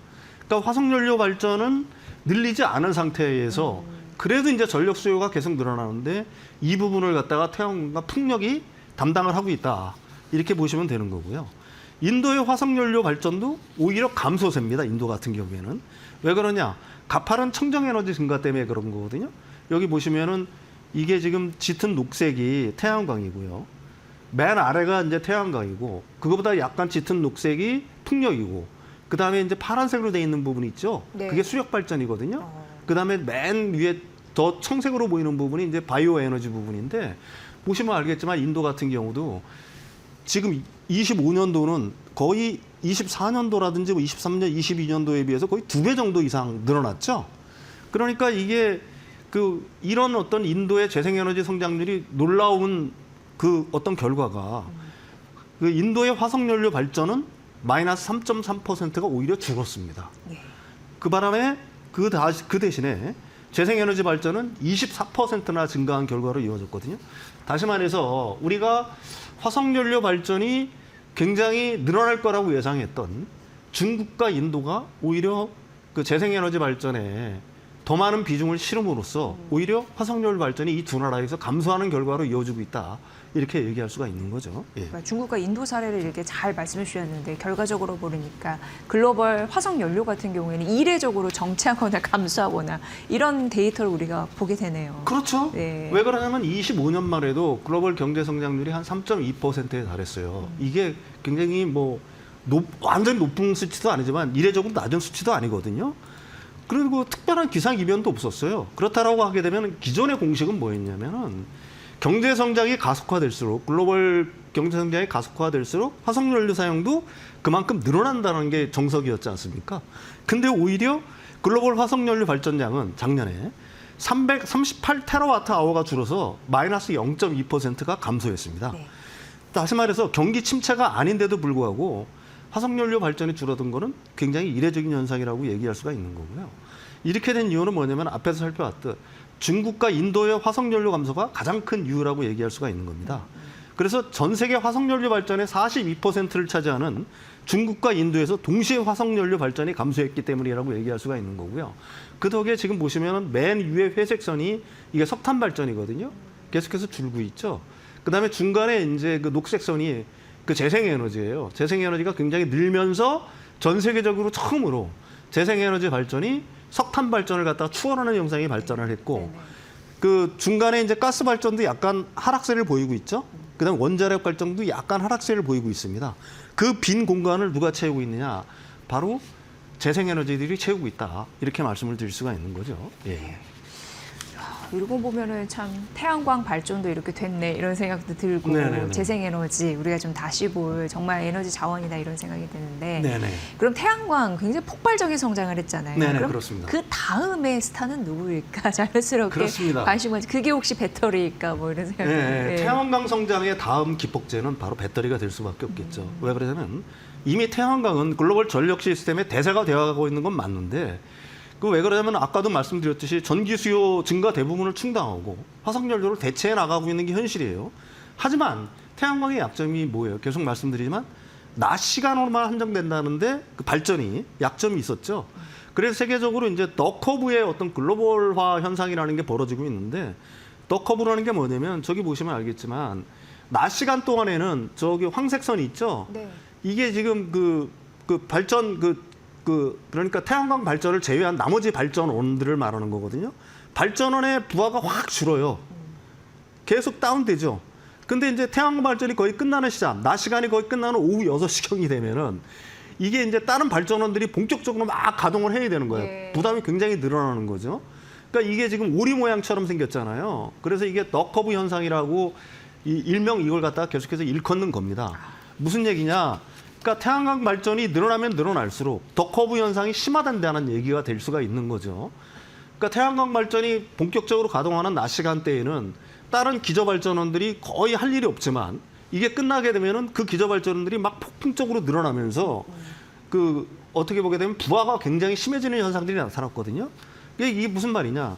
그러니까 화석연료 발전은 늘리지 않은 상태에서 그래도 이제 전력 수요가 계속 늘어나는데 이 부분을 갖다가 태양광과 풍력이 담당을 하고 있다. 이렇게 보시면 되는 거고요. 인도의 화석연료 발전도 오히려 감소세입니다. 인도 같은 경우에는. 왜 그러냐? 가파른 청정에너지 증가 때문에 그런 거거든요. 여기 보시면은 이게 지금 짙은 녹색이 태양광이고요. 맨 아래가 이제 태양광이고 그거보다 약간 짙은 녹색이 풍력이고 그다음에 이제 파란색으로 돼 있는 부분이 있죠. 네. 그게 수력 발전이거든요. 그다음에 맨 위에 더 청색으로 보이는 부분이 이제 바이오 에너지 부분인데 보시면 알겠지만 인도 같은 경우도 지금 25년도는 거의 24년도라든지 23년, 22년도에 비해서 거의 2배 정도 이상 늘어났죠. 그러니까 이게 이런 어떤 인도의 재생에너지 성장률이 놀라운 그 어떤 결과가 그 인도의 화석연료 발전은 마이너스 3.3%가 오히려 줄었습니다. 예. 그 바람에 그 대신에 재생에너지 발전은 24%나 증가한 결과로 이어졌거든요. 다시 말해서 우리가 화석연료 발전이 굉장히 늘어날 거라고 예상했던 중국과 인도가 오히려 그 재생에너지 발전에 더 많은 비중을 실음으로써 오히려 화석연료 발전이 이 두 나라에서 감소하는 결과로 이어지고 있다. 이렇게 얘기할 수가 있는 거죠. 예. 그러니까 중국과 인도 사례를 이렇게 잘 말씀해 주셨는데 결과적으로 보니까 글로벌 화석 연료 같은 경우에는 이례적으로 정체하거나 감소하거나 이런 데이터를 우리가 보게 되네요. 그렇죠. 네. 왜 그러냐면 25년만 해도 글로벌 경제 성장률이 한 3.2%에 달했어요. 이게 굉장히 완전히 높은 수치도 아니지만 이례적으로 낮은 수치도 아니거든요. 그리고 특별한 기상 이변도 없었어요. 그렇다라고 하게 되면 기존의 공식은 뭐였냐면은 경제 성장이 가속화될수록 글로벌 경제 성장이 가속화될수록 화석연료 사용도 그만큼 늘어난다는 게 정석이었지 않습니까? 근데 오히려 글로벌 화석연료 발전량은 작년에 338테라와트-아워가 줄어서 마이너스 0.2%가 감소했습니다. 네. 다시 말해서 경기 침체가 아닌데도 불구하고 화석연료 발전이 줄어든 거는 굉장히 이례적인 현상이라고 얘기할 수가 있는 거고요. 이렇게 된 이유는 뭐냐면 앞에서 살펴봤듯 중국과 인도의 화석연료 감소가 가장 큰 이유라고 얘기할 수가 있는 겁니다. 그래서 전 세계 화석연료 발전의 42%를 차지하는 중국과 인도에서 동시에 화석연료 발전이 감소했기 때문이라고 얘기할 수가 있는 거고요. 그 덕에 지금 보시면 맨 위에 회색 선이 이게 석탄 발전이거든요. 계속해서 줄고 있죠. 그다음에 중간에 이제 그 녹색 선이 그 재생에너지예요. 재생에너지가 굉장히 늘면서 전 세계적으로 처음으로 재생에너지 발전이 석탄 발전을 갖다가 추월하는 형상이 발전을 했고 그 중간에 이제 가스 발전도 약간 하락세를 보이고 있죠. 그다음 원자력 발전도 약간 하락세를 보이고 있습니다. 그 빈 공간을 누가 채우고 있느냐? 바로 재생에너지들이 채우고 있다. 이렇게 말씀을 드릴 수가 있는 거죠. 예. 이러고 보면은 참 태양광 발전도 이렇게 됐네 이런 생각도 들고 네네네. 재생에너지 우리가 좀 다시 볼 정말 에너지 자원이다 이런 생각이 드는데 네네. 그럼 태양광 굉장히 폭발적인 성장을 했잖아요. 네네, 그럼 그렇습니다. 그 다음에 스타는 누구일까? 자연스럽게 그렇습니다. 관심을 그게 혹시 배터리일까 뭐 이런 생각이 네, 태양광 성장의 다음 기폭제는 바로 배터리가 될 수밖에 없겠죠. 왜 그러냐면 이미 태양광은 글로벌 전력 시스템의 대세가 되어가고 있는 건 맞는데 그 왜 그러냐면 아까도 말씀드렸듯이 전기 수요 증가 대부분을 충당하고 화석연료를 대체해 나가고 있는 게 현실이에요. 하지만 태양광의 약점이 뭐예요? 계속 말씀드리지만 낮 시간으로만 한정된다는데 그 발전이 약점이 있었죠. 그래서 세계적으로 이제 더 커브의 어떤 글로벌화 현상이라는 게 벌어지고 있는데 더 커브라는 게 뭐냐면 저기 보시면 알겠지만 낮 시간 동안에는 저기 황색선이 있죠. 네. 이게 지금 그 발전 그러니까 태양광 발전을 제외한 나머지 발전원들을 말하는 거거든요. 발전원의 부하가 확 줄어요. 계속 다운되죠. 근데 이제 태양광 발전이 거의 끝나는 시점, 낮 시간이 거의 끝나는 오후 6시경이 되면은 이게 이제 다른 발전원들이 본격적으로 막 가동을 해야 되는 거예요. 네. 부담이 굉장히 늘어나는 거죠. 그러니까 이게 지금 오리 모양처럼 생겼잖아요. 그래서 이게 너커브 현상이라고 일명 이걸 갖다가 계속해서 일컫는 겁니다. 무슨 얘기냐? 그러니까 태양광 발전이 늘어나면 늘어날수록 더 커브 현상이 심화된다는 얘기가 될 수가 있는 거죠. 그러니까 태양광 발전이 본격적으로 가동하는 낮 시간대에는 다른 기저발전원들이 거의 할 일이 없지만 이게 끝나게 되면은 그 기저발전원들이 막 폭풍적으로 늘어나면서 그 어떻게 보게 되면 부하가 굉장히 심해지는 현상들이 나타났거든요. 이게 무슨 말이냐?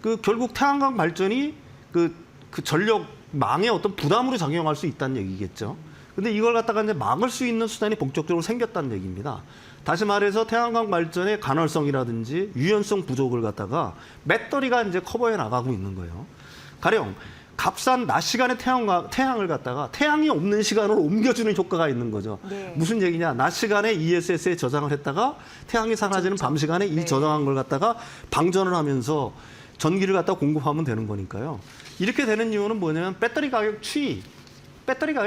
그 결국 태양광 발전이 그 전력망의 어떤 부담으로 작용할 수 있다는 얘기겠죠. 근데 이걸 갖다가 이제 막을 수 있는 수단이 본격적으로 생겼다는 얘기입니다. 다시 말해서 태양광 발전의 간헐성이라든지 유연성 부족을 갖다가 배터리가 이제 커버해 나가고 있는 거예요. 가령 값싼 낮 시간에 태양을 갖다가 태양이 없는 시간으로 옮겨주는 효과가 있는 거죠. 네. 무슨 얘기냐? 낮 시간에 ESS에 저장을 했다가 태양이 사라지는 밤 시간에 이 저장한 걸 갖다가 방전을 하면서 전기를 갖다 공급하면 되는 거니까요. 이렇게 되는 이유는 뭐냐면 배터리 가격이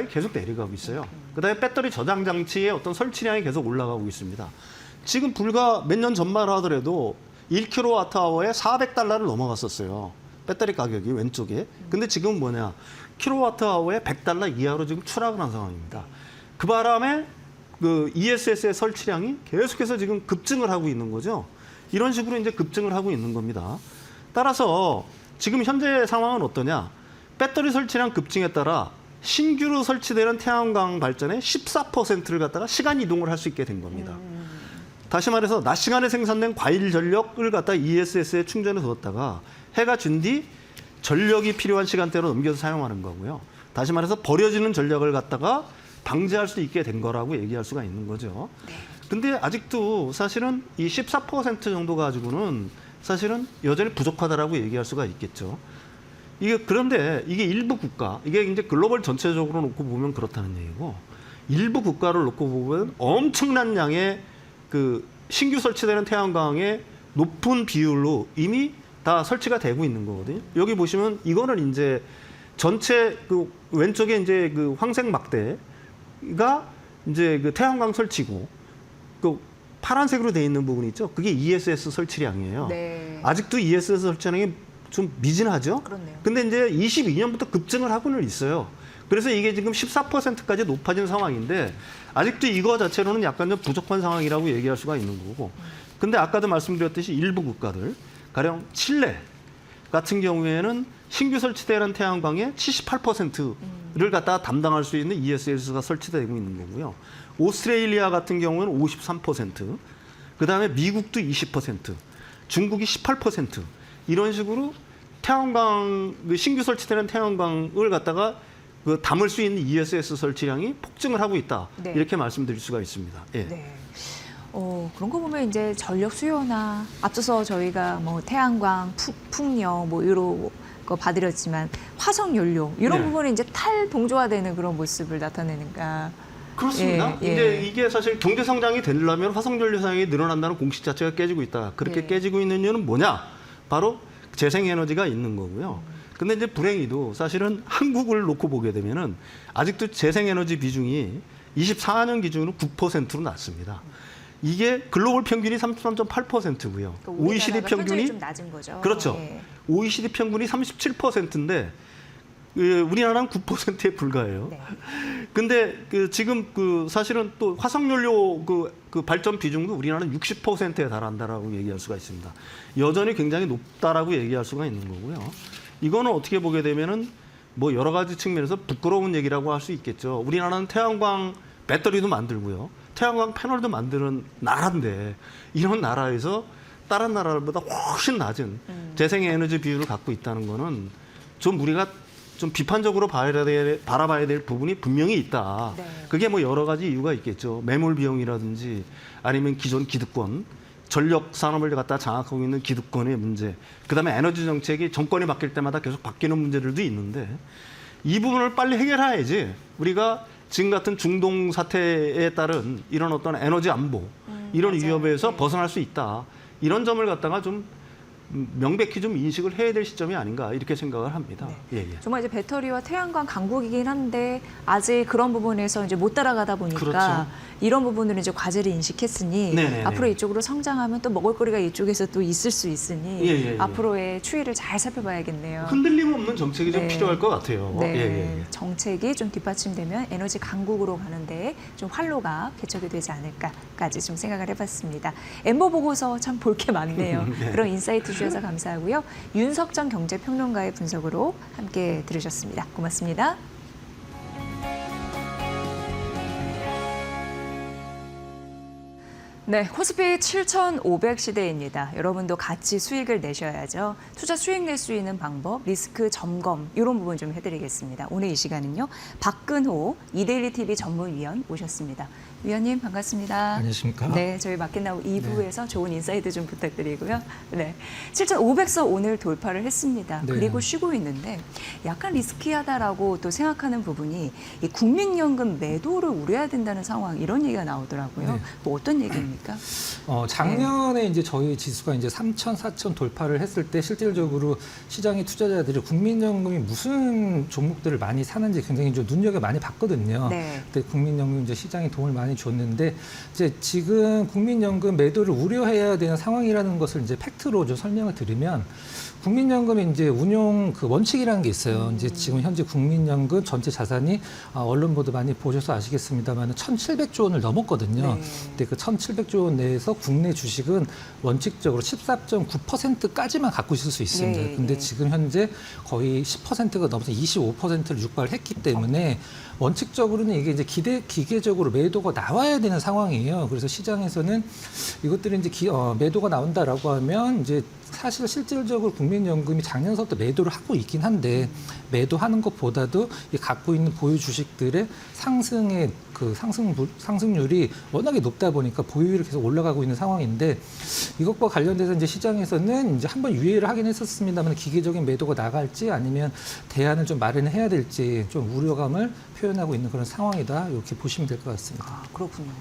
계속 내려가고 있어요. 그다음에 배터리 저장 장치의 어떤 설치량이 계속 올라가고 있습니다. 지금 불과 몇 년 전만 하더라도 1kWh에 400달러를 넘어갔었어요. 배터리 가격이 왼쪽에. 근데 지금 뭐냐? kWh에 100달러 이하로 지금 추락을 한 상황입니다. 그 바람에 그 ESS의 설치량이 계속해서 지금 급증을 하고 있는 거죠. 이런 식으로 이제 급증을 하고 있는 겁니다. 따라서 지금 현재 상황은 어떠냐? 배터리 설치량 급증에 따라 신규로 설치되는 태양광 발전의 14%를 갖다가 시간 이동을 할 수 있게 된 겁니다. 다시 말해서 낮 시간에 생산된 과일 전력을 갖다 ESS에 충전해 두었다가 해가 진 뒤 전력이 필요한 시간대로 넘겨서 사용하는 거고요. 다시 말해서 버려지는 전력을 갖다가 방지할 수 있게 된 거라고 얘기할 수가 있는 거죠. 근데 아직도 사실은 이 14% 정도 가지고는 사실은 여전히 부족하다라고 얘기할 수가 있겠죠. 그런데 이게 일부 국가, 이게 이제 글로벌 전체적으로 놓고 보면 그렇다는 얘기고, 일부 국가를 놓고 보면 엄청난 양의 그 신규 설치되는 태양광의 높은 비율로 이미 다 설치가 되고 있는 거거든요. 여기 보시면 이거는 이제 전체 그 왼쪽에 이제 그 황색 막대가 이제 그 태양광 설치고, 그 파란색으로 되어 있는 부분이 있죠. 그게 ESS 설치량이에요. 네. 아직도 ESS 설치량이 좀 미진하죠. 그렇네요. 근데 이제 22년부터 급증을 하고는 있어요. 그래서 이게 지금 14%까지 높아진 상황인데 아직도 이거 자체로는 약간 좀 부족한 상황이라고 얘기할 수가 있는 거고. 근데 아까도 말씀드렸듯이 일부 국가들, 가령 칠레 같은 경우에는 신규 설치되는 태양광의 78%를 갖다가 담당할 수 있는 ESS가 설치되고 있는 거고요. 오스트레일리아 같은 경우는 53%, 그다음에 미국도 20%, 중국이 18%, 이런 식으로 태양광, 신규 설치되는 태양광을 갖다가 그 담을 수 있는 ESS 설치량이 폭증을 하고 있다. 네. 이렇게 말씀드릴 수가 있습니다. 예. 네. 그런 거 보면 이제 전력 수요나 앞서서 저희가 뭐 태양광, 풍력 뭐 이런 거 봐드렸지만 화석 연료 이런 네. 부분이 이제 탈동조화되는 그런 모습을 나타내는가. 그렇습니다. 예, 예. 근데 이게 사실 경제 성장이 되려면 화석연료 사용이 늘어난다는 공식 자체가 깨지고 있다. 그렇게 예. 깨지고 있는 이유는 뭐냐? 바로 재생에너지가 있는 거고요. 근데 이제 불행히도 사실은 한국을 놓고 보게 되면은 아직도 재생에너지 비중이 24년 기준으로 9%로 낮습니다. 이게 글로벌 평균이 33.8%고요. 그러니까 OECD 우리나라가 평균이 좀 낮은 거죠. 그렇죠. 예. OECD 평균이 37%인데 우리나라는 9%에 불과해요. 네. 근데 지금 사실은 또 화석연료 그 발전 비중도 우리나라는 60%에 달한다라고 얘기할 수가 있습니다. 여전히 굉장히 높다라고 얘기할 수가 있는 거고요. 이거는 어떻게 보게 되면은 뭐 여러 가지 측면에서 부끄러운 얘기라고 할 수 있겠죠. 우리나라는 태양광 배터리도 만들고요. 태양광 패널도 만드는 나라인데 이런 나라에서 다른 나라들보다 훨씬 낮은 재생에너지 비율을 갖고 있다는 거는 좀 우리가 좀 비판적으로 바라봐야 될 부분이 분명히 있다. 네. 그게 뭐 여러 가지 이유가 있겠죠. 매몰 비용이라든지 아니면 기존 기득권, 전력 산업을 갖다 장악하고 있는 기득권의 문제, 그다음에 에너지 정책이 정권이 바뀔 때마다 계속 바뀌는 문제들도 있는데 이 부분을 빨리 해결해야지 우리가 지금 같은 중동 사태에 따른 이런 어떤 에너지 안보, 이런 맞아요. 위협에서 네. 벗어날 수 있다. 이런 점을 갖다가 좀 명백히 좀 인식을 해야 될 시점이 아닌가 이렇게 생각을 합니다. 네. 예, 예. 정말 이제 배터리와 태양광 강국이긴 한데 아직 그런 부분에서 이제 못 따라가다 보니까 그렇죠. 이런 부분을 이제 과제를 인식했으니 네네네. 앞으로 이쪽으로 성장하면 또 먹을거리가 이쪽에서 또 있을 수 있으니 예, 예, 예. 앞으로의 추이를 잘 살펴봐야겠네요. 흔들림 없는 정책이 좀 네. 필요할 것 같아요. 네, 예, 예, 예. 정책이 좀 뒷받침되면 에너지 강국으로 가는데 좀 활로가 개척이 되지 않을까까지 좀 생각을 해봤습니다. 엠버 보고서 참 볼 게 많네요. 네. 그런 인사이트 주셔서 감사하고요. 윤석정 경제평론가의 분석으로 함께 들으셨습니다. 고맙습니다. 네, 코스피 7,500 시대입니다. 여러분도 같이 수익을 내셔야죠. 투자 수익 낼 수 있는 방법, 리스크 점검 이런 부분 좀 해드리겠습니다. 오늘 이 시간은요. 박근호 이데일리 TV 전문위원 모셨습니다. 위원님 반갑습니다. 안녕하십니까? 네, 저희 마켓나우 2부에서 좋은 인사이트 좀 부탁드리고요. 네, 7,500서 오늘 돌파를 했습니다. 네. 그리고 쉬고 있는데 약간 리스키하다라고 또 생각하는 부분이 이 국민연금 매도를 우려해야 된다는 상황 이런 얘기가 나오더라고요. 네. 뭐 어떤 얘기입니까? 작년에 이제 저희 지수가 이제 3,000, 4,000 돌파를 했을 때 실질적으로 시장의 투자자들이 국민연금이 무슨 종목들을 많이 사는지 굉장히 좀 눈여겨 많이 봤거든요. 네. 그때 국민연금 이제 시장이 돈을 많이 많이 줬는데 이제 지금 국민연금 매도를 우려해야 되는 상황이라는 것을 이제 팩트로 좀 설명을 드리면 국민연금의 이제 운용 그 원칙이라는 게 있어요. 이제 지금 현재 국민연금 전체 자산이 언론 보도 많이 보셔서 아시겠습니다만 1,700조 원을 넘었거든요. 네. 근데 그 1,700조 원 내에서 국내 주식은 원칙적으로 14.9%까지만 갖고 있을 수 있습니다. 네, 근데 네. 지금 현재 거의 10%가 넘어서 25%를 육박을 했기 때문에 원칙적으로는 이게 이제 기계적으로 매도가 나와야 되는 상황이에요. 그래서 시장에서는 이것들이 이제 매도가 나온다라고 하면 이제 사실 실질적으로 국민연금이 작년서부터 매도를 하고 있긴 한데 매도하는 것보다도 이 갖고 있는 보유 주식들의 상승의 그 상승률이 워낙에 높다 보니까 보유율이 계속 올라가고 있는 상황인데 이것과 관련돼서 이제 시장에서는 이제 한번 유예를 하긴 했었습니다만 기계적인 매도가 나갈지 아니면 대안을 좀 마련해야 될지 좀 우려감을 표현하고 있는 그런 상황이다 이렇게 보시면 될 것 같습니다. 아, 그렇군요.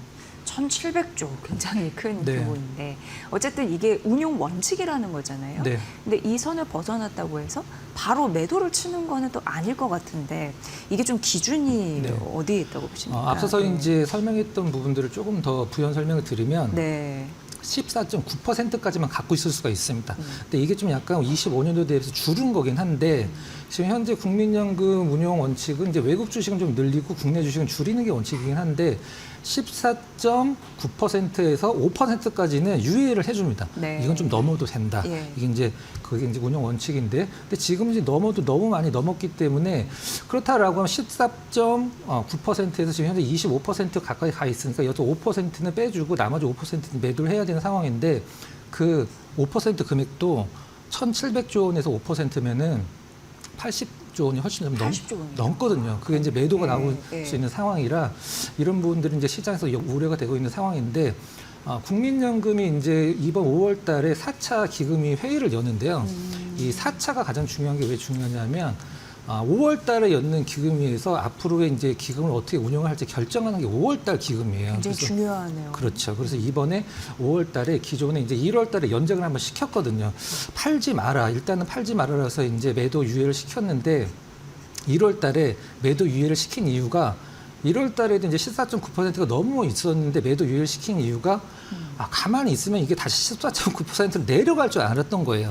1,700조 굉장히 큰 네. 규모인데 어쨌든 이게 운용 원칙이라는 거잖아요. 네. 근데 이 선을 벗어났다고 해서 바로 매도를 치는 거는 또 아닐 것 같은데 이게 좀 기준이 네. 어디에 있다고 보십니까? 앞서서 네. 이제 설명했던 부분들을 조금 더 부연 설명을 드리면 네. 14.9%까지만 갖고 있을 수가 있습니다. 근데 이게 좀 약간 25년도 대비해서 줄은 거긴 한데 지금 현재 국민연금 운용 원칙은 이제 외국 주식은 좀 늘리고 국내 주식은 줄이는 게 원칙이긴 한데 14.9%에서 5%까지는 유예를 해줍니다. 네. 이건 좀 넘어도 된다. 예. 이게 이제 그게 이제 운용 원칙인데, 근데 지금 이제 넘어도 너무 많이 넘었기 때문에 그렇다라고 하면 14.9%에서 지금 현재 25% 가까이 가 있으니까 여기서 5%는 빼주고 나머지 5%는 매도를 해야 되는 상황인데 그 5% 금액도 1,700조 원에서 5%면은 80조 원이 훨씬 좀 80조 원이요? 넘거든요. 그게 이제 매도가 네, 나올 네. 수 있는 상황이라 이런 부분들이 이제 시장에서 우려가 되고 있는 상황인데 국민연금이 이제 이번 5월 달에 4차 기금위 회의를 여는데요. 이 4차가 가장 중요한 게 왜 중요하냐면 5월 달에 였는 기금위에서 앞으로의 이제 기금을 어떻게 운영을 할지 결정하는 게 5월 달 기금이에요. 굉장히 중요하네요. 그렇죠. 그래서 이번에 5월 달에 기존에 이제 1월 달에 연장을 한번 시켰거든요. 팔지 마라. 일단은 팔지 말아라서 이제 매도 유예를 시켰는데 1월 달에 매도 유예를 시킨 이유가 1월 달에도 이제 14.9%가 넘어 있었는데 매도 유예를 시킨 이유가 가만히 있으면 이게 다시 14.9%로 내려갈 줄 알았던 거예요.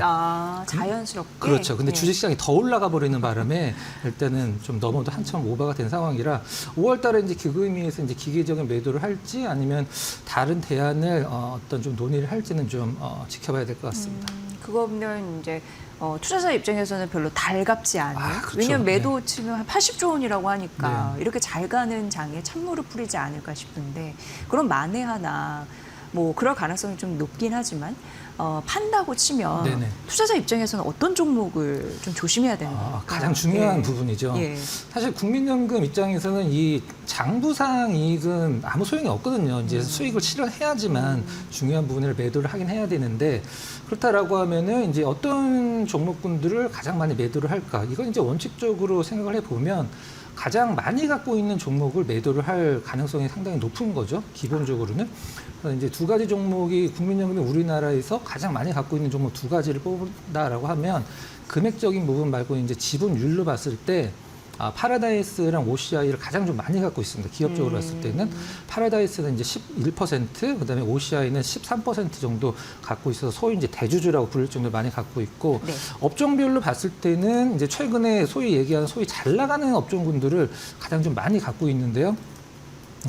자연스럽게. 그렇죠. 근데 네. 주식시장이 더 올라가 버리는 바람에 일단은 좀 넘어도 한참 오버가 된 상황이라 5월 달에 이제 기금위에서 이제 기계적인 매도를 할지 아니면 다른 대안을 어떤 좀 논의를 할지는 좀 지켜봐야 될 것 같습니다. 그거면 이제 투자자 입장에서는 별로 달갑지 않은. 그렇죠. 왜냐하면 네. 매도 치면 한 80조 원이라고 하니까 이렇게 잘 가는 장에 찬물을 뿌리지 않을까 싶은데 그런 만에 하나 뭐 그럴 가능성이 좀 높긴 하지만 판다고 치면 네네. 투자자 입장에서는 어떤 종목을 좀 조심해야 되는 건가요? 가장 중요한 예. 부분이죠. 예. 사실 국민연금 입장에서는 이 장부상 이익은 아무 소용이 없거든요. 이제 수익을 실현해야지만 중요한 부분을 매도를 하긴 해야 되는데 그렇다라고 하면은 이제 어떤 종목군들을 가장 많이 매도를 할까? 이건 이제 원칙적으로 생각을 해보면 가장 많이 갖고 있는 종목을 매도를 할 가능성이 상당히 높은 거죠. 기본적으로는. 그래서 이제 두 가지 종목이 국민연금이 우리나라에서 가장 많이 갖고 있는 종목 두 가지를 뽑는다라고 하면 금액적인 부분 말고 이제 지분율로 봤을 때 파라다이스랑 OCI를 가장 좀 많이 갖고 있습니다. 기업적으로 봤을 때는 파라다이스는 이제 11%, 그다음에 OCI는 13% 정도 갖고 있어서 소위 이제 대주주라고 부를 정도로 많이 갖고 있고 네. 업종별로 봤을 때는 이제 최근에 소위 얘기하는 소위 잘 나가는 업종군들을 가장 좀 많이 갖고 있는데요.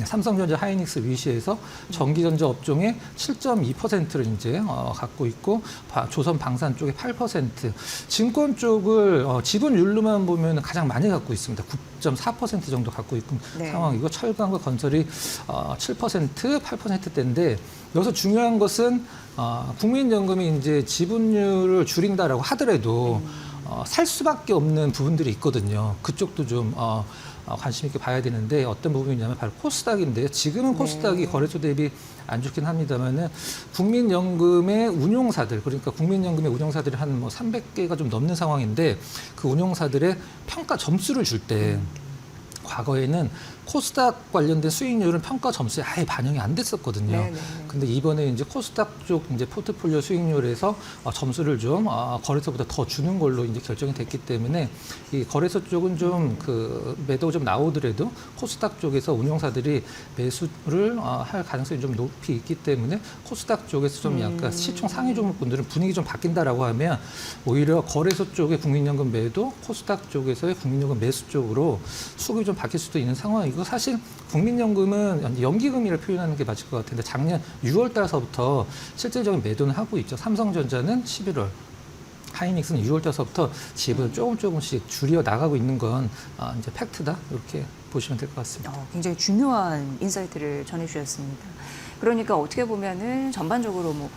삼성전자, 하이닉스, 위시에서 전기전자 업종의 7.2%를 이제 갖고 있고 조선 방산 쪽에 8%, 증권 쪽을 지분율로만 보면 가장 많이 갖고 있습니다. 9.4% 정도 갖고 있는 네. 상황이고 철강과 건설이 7%, 8%대인데 여기서 중요한 것은 국민연금이 이제 지분율을 줄인다라고 하더라도 살 수밖에 없는 부분들이 있거든요. 그쪽도 좀 관심 있게 봐야 되는데 어떤 부분이냐면 바로 코스닥인데요. 지금은 코스닥이 거래소 대비 안 좋긴 합니다만은 국민연금의 운용사들 그러니까 국민연금의 운용사들이 한 뭐 300개가 좀 넘는 상황인데 그 운용사들의 평가 점수를 줄 때 과거에는 코스닥 관련된 수익률은 평가 점수에 아예 반영이 안 됐었거든요. 네네네. 근데 이번에 이제 코스닥 쪽 이제 포트폴리오 수익률에서 점수를 좀 거래소보다 더 주는 걸로 이제 결정이 됐기 때문에 이 거래소 쪽은 좀 그 매도 좀 나오더라도 코스닥 쪽에서 운용사들이 매수를 할 가능성이 좀 높이 있기 때문에 코스닥 쪽에서 좀 약간 시총 상위 종목분들은 분위기 좀 바뀐다라고 하면 오히려 거래소 쪽의 국민연금 매도, 코스닥 쪽에서의 국민연금 매수 쪽으로 수급이 좀 바뀔 수도 있는 상황이고 사실 국민연금은 연기금리를 표현하는 게 맞을 것 같은데 작년 6월 달서부터 실질적인 매도는 하고 있죠. 삼성전자는 11월. 하이닉스는 6월 달서부터 지분을 조금씩 줄여 나가고 있는 건 이제 팩트다 이렇게 보시면 될 것 같습니다. 굉장히 중요한 인사이트를 전해주셨습니다. 그러니까 어떻게 보면은 전반적으로 뭐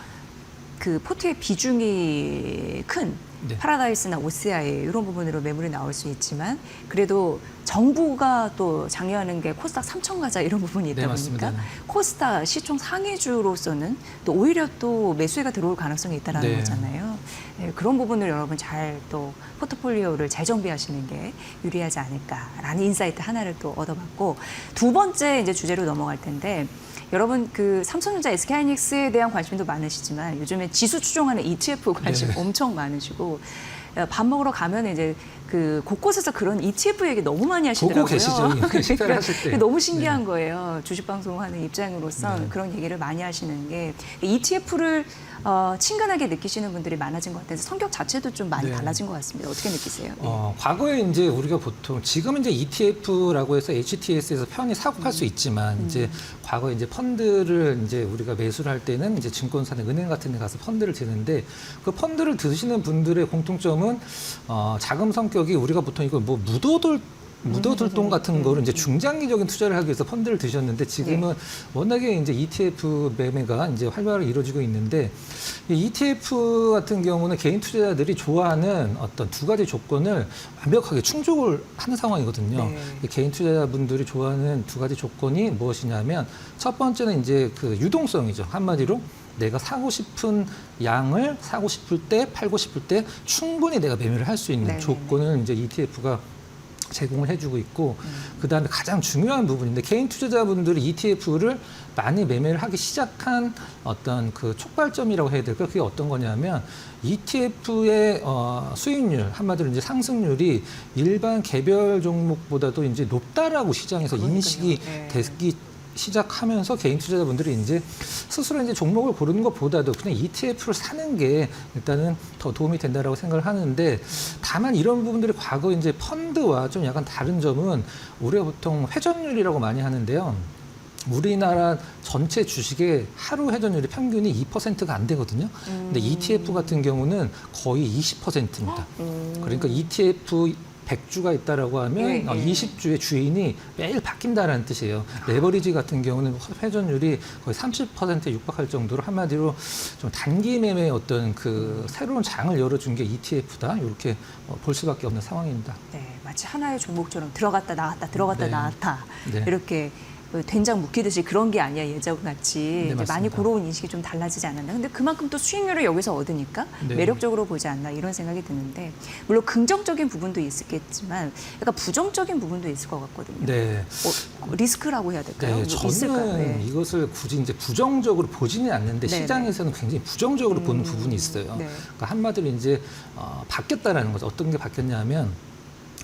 그 포트의 비중이 큰 네. 파라다이스나 OCI 이런 부분으로 매물이 나올 수 있지만 그래도 정부가 또 장려하는 게 코스닥 3천 가자 이런 부분이 있다 네, 보니까 맞습니다. 코스닥 시총 상위주로서는 또 오히려 또 매수세가 들어올 가능성이 있다라는 네. 거잖아요. 네, 그런 부분을 여러분 잘 또 포트폴리오를 재정비하시는 게 유리하지 않을까라는 인사이트 하나를 또 얻어봤고 두 번째 이제 주제로 넘어갈 텐데 여러분 그 삼성전자, SK하이닉스에 대한 관심도 많으시지만 요즘에 지수 추종하는 ETF 관심 네. 엄청 많으시고 밥 먹으러 가면 이제 그 곳곳에서 그런 ETF 얘기 너무 많이 하시더라고요. 보고 계시죠? 식사를 하실 때. 너무 신기한 거예요. 주식 방송하는 입장으로서 그런 얘기를 많이 하시는 게 ETF를 친근하게 느끼시는 분들이 많아진 것 같아서 성격 자체도 좀 많이 네. 달라진 것 같습니다. 어떻게 느끼세요? 네. 과거에 이제 우리가 보통 지금 이제 ETF라고 해서 HTS에서 편히 사고 팔 수 있지만 이제 과거에 이제 펀드를 이제 우리가 매수를 할 때는 이제 증권사나 은행 같은 데 가서 펀드를 드는데 그 펀드를 드시는 분들의 공통점은 자금 성격이 우리가 보통 이거 뭐 무도돌돈 같은 거를 이제 중장기적인 투자를 하기 위해서 펀드를 드셨는데 지금은 워낙에 이제 ETF 매매가 이제 활발하게 이루어지고 있는데 이 ETF 같은 경우는 개인 투자자들이 좋아하는 어떤 두 가지 조건을 완벽하게 충족을 하는 상황이거든요. 네. 개인 투자자분들이 좋아하는 두 가지 조건이 무엇이냐면 첫 번째는 이제 그 유동성이죠. 한마디로 내가 사고 싶은 양을 사고 싶을 때 팔고 싶을 때 충분히 내가 매매를 할 수 있는 네네네. 조건을 이제 ETF가 제공을 해주고 있고 그다음에 가장 중요한 부분인데 개인 투자자분들이 ETF를 많이 매매를 하기 시작한 어떤 그 촉발점이라고 해야 될까요? 그게 어떤 거냐면 ETF의 수익률 한마디로 이제 상승률이 일반 개별 종목보다도 이제 높다라고 시장에서 그러니까요. 인식이 네. 되기 시작하면서 개인 투자자분들이 이제 스스로 이제 종목을 고르는 것보다도 그냥 ETF를 사는 게 일단은 더 도움이 된다라고 생각을 하는데 다만 이런 부분들이 과거 이제 펀드와 좀 약간 다른 점은 우리가 보통 회전율이라고 많이 하는데요. 우리나라 전체 주식의 하루 회전율이 평균이 2%가 안 되거든요. 근데 ETF 같은 경우는 거의 20%입니다. 그러니까 ETF 100주가 있다라고 하면 예, 예. 20주의 주인이 매일 바뀐다라는 뜻이에요. 레버리지 같은 경우는 회전율이 거의 30%에 육박할 정도로 한마디로 좀 단기 매매의 어떤 그 새로운 장을 열어준 게 ETF다. 이렇게 볼 수밖에 없는 상황입니다. 네, 마치 하나의 종목처럼 들어갔다 나왔다 들어갔다 네. 나왔다 네. 이렇게 된장 묵히듯이 그런 게 아니야 예전같이 네, 이제 많이 맞습니다. 그런 인식이 좀 달라지지 않았나. 근데 그만큼 또 수익률을 여기서 얻으니까 네. 매력적으로 보지 않나 이런 생각이 드는데 물론 긍정적인 부분도 있겠지만 약간 부정적인 부분도 있을 것 같거든요. 네. 리스크라고 해야 될까요? 네, 뭐 있을까요? 저는 네. 이것을 굳이 이제 부정적으로 보지는 않는데 네네. 시장에서는 굉장히 부정적으로 보는 부분이 있어요. 네. 그러니까 한마디로 이제 바뀌었다라는 거죠. 어떤 게 바뀌었냐면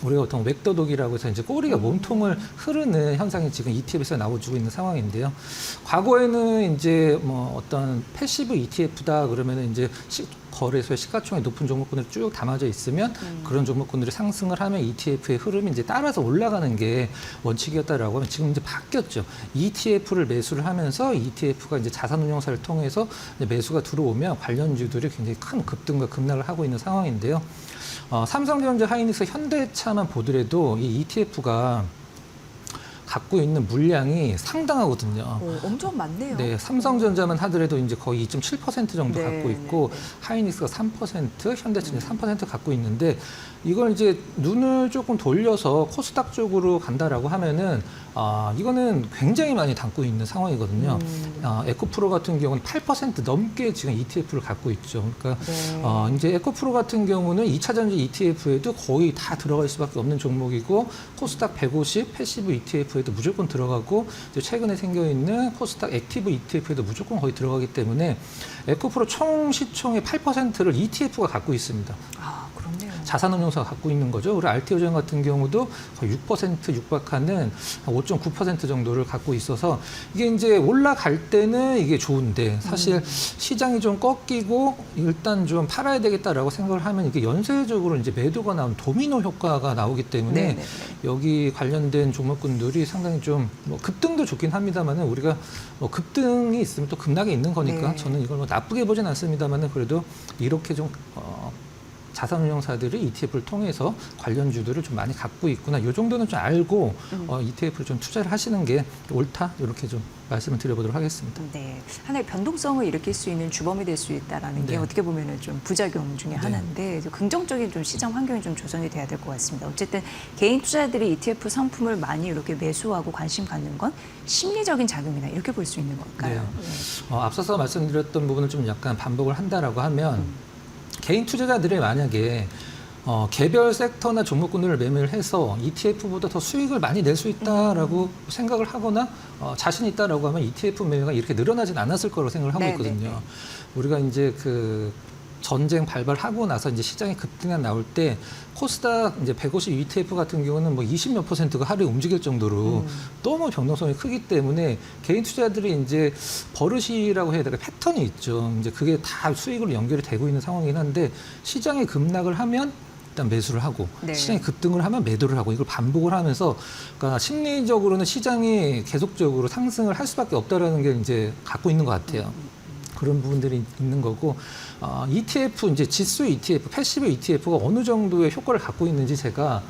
우리가 보통 웩도독이라고 해서 이제 꼬리가 몸통을 흐르는 현상이 지금 ETF에서 나와주고 있는 상황인데요. 과거에는 이제 뭐 어떤 패시브 ETF다 그러면은 이제 거래소의 시가총액 높은 종목군들이 쭉 담아져 있으면 그런 종목군들이 상승을 하면 ETF의 흐름이 이제 따라서 올라가는 게 원칙이었다라고 하면 지금 이제 바뀌었죠. ETF를 매수를 하면서 ETF가 이제 자산운용사를 통해서 이제 매수가 들어오면 관련주들이 굉장히 큰 급등과 급락을 하고 있는 상황인데요. 삼성전자, 하이닉스, 현대차만 보더라도 이 ETF가 갖고 있는 물량이 상당하거든요. 엄청 많네요. 네, 삼성전자만 하더라도 이제 거의 2.7% 정도 네, 갖고 있고 네, 네. 하이닉스가 3%, 현대차는 3% 갖고 있는데 이걸 이제 눈을 조금 돌려서 코스닥 쪽으로 간다라고 하면은 이거는 굉장히 많이 담고 있는 상황이거든요. 에코프로 같은 경우는 8% 넘게 지금 ETF를 갖고 있죠. 그러니까 네. 이제 에코프로 같은 경우는 2차전지 ETF에도 거의 다 들어갈 수밖에 없는 종목이고 코스닥 150 패시브 ETF에도 무조건 들어가고 이제 최근에 생겨 있는 코스닥 액티브 ETF에도 무조건 거의 들어가기 때문에 에코프로 총 시총의 8%를 ETF가 갖고 있습니다. 아, 그렇네요. 자산운용사가 갖고 있는 거죠. 우리 RT오전 같은 경우도 거의 6% 육박하는 5.9% 정도를 갖고 있어서 이게 이제 올라갈 때는 이게 좋은데 사실 시장이 좀 꺾이고 일단 좀 팔아야 되겠다라고 생각을 하면 이게 연쇄적으로 이제 매도가 나온 도미노 효과가 나오기 때문에 네네네. 여기 관련된 종목군들이 상당히 좀 뭐 급등도 좋긴 합니다만은 우리가 뭐 급등이 있으면 또 급락이 있는 거니까 네. 저는 이걸 뭐 나쁘게 보진 않습니다만은 그래도 이렇게 좀 자산운용사들이 ETF를 통해서 관련주들을 좀 많이 갖고 있구나. 이 정도는 좀 알고 ETF를 좀 투자를 하시는 게 옳다. 이렇게 좀 말씀을 드려보도록 하겠습니다. 네, 하나의 변동성을 일으킬 수 있는 주범이 될 수 있다라는 게 네. 어떻게 보면은 좀 부작용 중에 하나인데 긍정적인 좀 시장 환경이 좀 조성이 돼야 될 것 같습니다. 어쨌든 개인 투자자들이 ETF 상품을 많이 이렇게 매수하고 관심 갖는 건 심리적인 작용이다 이렇게 볼 수 있는 걸까요? 네. 앞서서 말씀드렸던 부분을 좀 약간 반복을 한다라고 하면 개인 투자자들이 만약에 개별 섹터나 종목군들을 매매를 해서 ETF보다 더 수익을 많이 낼 수 있다라고 생각을 하거나 자신 있다라고 하면 ETF 매매가 이렇게 늘어나진 않았을 거라고 생각을 하고 네, 있거든요. 네, 네. 우리가 이제 그 전쟁 발발하고 나서 이제 시장이 급등이 나올 때 코스닥 이제 150 ETF 같은 경우는 뭐 20몇 %가 하루에 움직일 정도로 너무 변동성이 크기 때문에 개인 투자들이 이제 버릇이라고 해야 될까 패턴이 있죠. 이제 그게 다 수익으로 연결이 되고 있는 상황이긴 한데 시장이 급락을 하면 일단 매수를 하고 네. 시장이 급등을 하면 매도를 하고 이걸 반복을 하면서 그러니까 심리적으로는 시장이 계속적으로 상승을 할 수밖에 없다라는 게 이제 갖고 있는 것 같아요. 그런 부분들이 있는 거고 ETF 이제 지수 ETF, 패시브 ETF가 어느 정도의 효과를 갖고 있는지 제가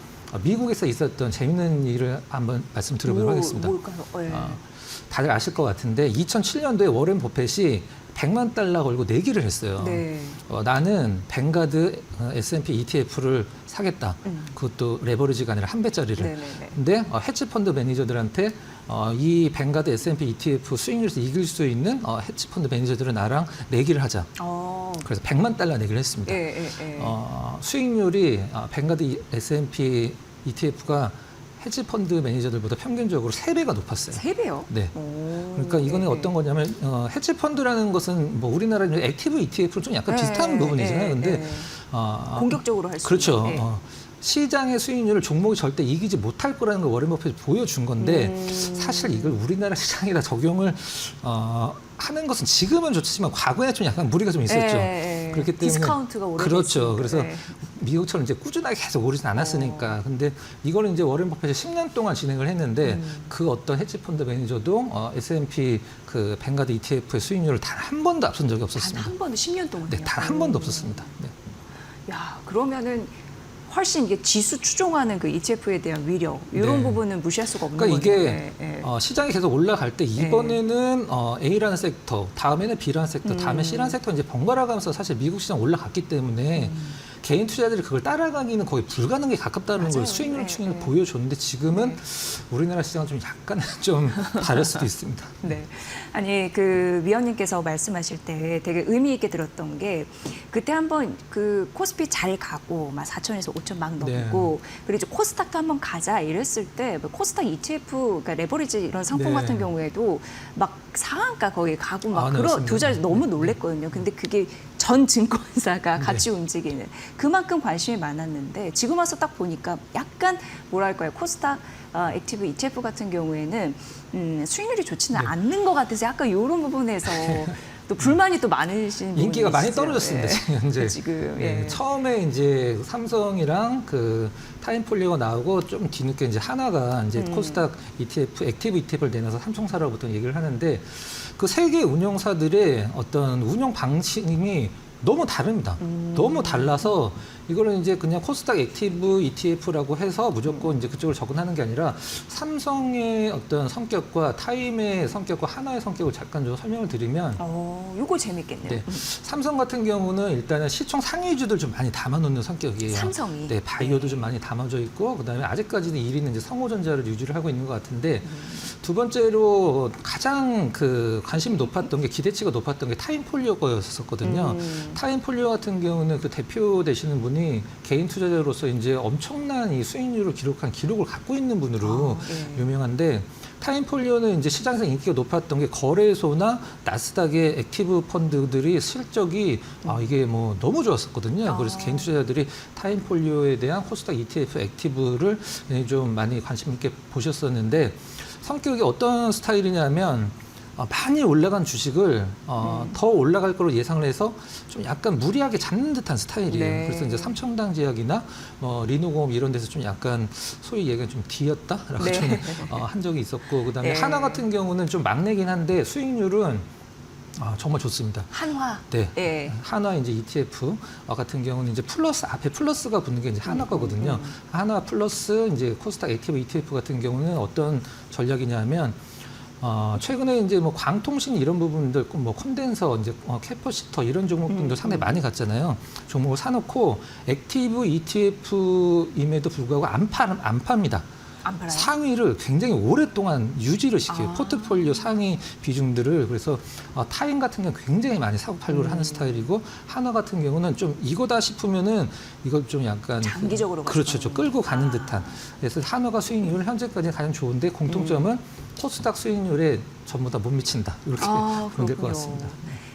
미국에서 있었던 재밌는 일을 한번 말씀드려보도록 하겠습니다. 뭘까요? 네. 다들 아실 것 같은데 2007년도에 워렌 버핏이 100만 달러 걸고 내기를 했어요. 네. 나는 뱅가드 S&P ETF를 사겠다. 그것도 레버리지가 아니라 한 배짜리를. 네네네. 근데 헤지펀드 매니저들한테 이 뱅가드 S&P ETF 수익률에서 이길 수 있는 헤지펀드 매니저들은 나랑 내기를 하자. 그래서 100만 달러 내기를 했습니다. 예, 예, 예. 수익률이 뱅가드 S&P ETF가 헤지펀드 매니저들보다 평균적으로 3배가 높았어요. 3배요? 네. 오, 그러니까 이거는 네. 어떤 거냐면 헤지펀드라는 것은 뭐 우리나라 액티브 ETF로 좀 약간 비슷한 부분이잖아요. 근데 공격적으로 할 수 그렇죠. 있는. 네. 시장의 수익률을 종목이 절대 이기지 못할 거라는 걸 워렌 버핏이 보여준 건데 사실 이걸 우리나라 시장에다 적용을 하는 것은 지금은 좋지만 과거에 좀 약간 무리가 좀 있었죠. 그렇기 때문에 디스카운트가 오래 그렇죠. 그래서 네. 미국처럼 이제 꾸준하게 계속 오르진 않았으니까. 근데 이거는 이제 워렌 버핏이 10년 동안 진행을 했는데 그 어떤 헤지펀드 매니저도 S&P 그 뱅가드 ETF의 수익률을 단 한 번도 앞선 적이 단 없었습니다. 한 번도 10년 동안요? 네, 단 한 번도 없었습니다. 네. 야, 그러면은 훨씬 이게 지수 추종하는 그 ETF에 대한 위력 이런 네. 부분은 무시할 수가 없는 그러니까 거네요. 이게 네, 네. 시장이 계속 올라갈 때 이번에는 A라는 섹터, 다음에는 B라는 섹터, 다음에 C라는 섹터 이제 번갈아 가면서 사실 미국 시장 올라갔기 때문에 개인 투자자들이 그걸 따라가기는 거의 불가능에 가깝다는 맞아요. 걸 수익률 네, 추이를 네. 보여줬는데 지금은 우리나라 시장은 좀 약간 좀 다를 수도 있습니다. 네. 아니, 그 위원님께서 말씀하실 때 되게 의미 있게 들었던 게 그때 한번 그 코스피 잘 가고 막 4천에서 5천 막 넘고 그리고 이제 코스닥도 한번 가자 이랬을 때뭐 코스닥 ETF, 그러니까 레버리지 이런 상품 네. 같은 경우에도 막 상한가 거기 가고 막 네, 그런 맞습니다. 두 자리 너무 놀랬거든요. 근데 그게 전 증권사가 같이 움직이는 그만큼 관심이 많았는데 지금 와서 딱 보니까 약간 뭐랄까요 코스닥 액티브 ETF 같은 경우에는 수익률이 좋지는 않는 것 같아서 약간 이런 부분에서 또 불만이 또 많으신 인기가 많이 분이시죠. 떨어졌습니다. 예. 지금 현재. 지금 예, 처음에 이제 삼성이랑 그 타임폴리오가 나오고 좀 뒤늦게 이제 하나가 이제 코스닥 ETF, 액티브 ETF를 내놔서 삼성사라고 보통 얘기를 하는데 그 세 개 운영사들의 어떤 운영 방식이 너무 다릅니다. 너무 달라서 이거는 이제 그냥 코스닥 액티브 ETF라고 해서 무조건 이제 그쪽을 접근하는 게 아니라 삼성의 어떤 성격과 타임의 성격과 하나의 성격을 잠깐 좀 설명을 드리면 요거 재밌겠네요. 네. 삼성 같은 경우는 일단은 시총 상위주들 좀 많이 담아놓는 성격이에요. 삼성이. 네, 바이오도 좀 많이 담아져 있고, 그다음에 아직까지는 1위는 이제 성호전자를 유지를 하고 있는 것 같은데, 두 번째로 가장 그 관심이 높았던 게 기대치가 높았던 게 타임폴리오였었거든요. 타임폴리오 같은 경우는 그 대표 되시는 분이 개인 투자자로서 이제 엄청난 이 수익률을 기록한 기록을 갖고 있는 분으로 네. 유명한데. 타임폴리오는 이제 시장에서 인기가 높았던 게 거래소나 나스닥의 액티브 펀드들이 실적이 이게 뭐 너무 좋았었거든요. 그래서 개인 투자자들이 타임폴리오에 대한 코스닥 ETF 액티브를 좀 많이 관심 있게 보셨었는데 성격이 어떤 스타일이냐면 많이 올라간 주식을 더 올라갈 거로 예상을 해서 좀 약간 무리하게 잡는 듯한 스타일이에요. 네. 그래서 이제 삼청당 제약이나 뭐 리노공업 이런 데서 좀 약간 소위 얘기가 좀 뒤였다라고 네. 좀 한 적이 있었고, 그다음에 네. 하나 같은 경우는 좀 막내긴 한데 수익률은 정말 좋습니다. 한화. 네. 예. 한화 이제 ETF 같은 경우는 이제 플러스 앞에 플러스가 붙는 게 이제 한화 거거든요. 한화 플러스 이제 코스닥 액티브 ETF 같은 경우는 어떤 전략이냐면 최근에 이제 뭐 광통신 이런 부분들, 뭐 콘덴서, 이제 캐퍼시터 이런 종목들도 상당히 많이 갔잖아요. 종목을 사놓고 액티브 ETF임에도 불구하고 안 팝니다. 안 팔아요? 상위를 굉장히 오랫동안 유지를 시켜요. 포트폴리오 상위 비중들을. 그래서 타임 같은 경우는 굉장히 많이 사고 팔고를 하는 스타일이고, 하나 같은 경우는 좀 이거다 싶으면은 이걸 좀 약간 장기적으로 그렇죠. 가시는 좀 끌고 가는 듯한. 그래서 한화가 수익률 현재까지 가장 좋은데 공통점은 코스닥 수익률에 전부 다 못 미친다. 이렇게 보면 될 것 그렇군요. 같습니다.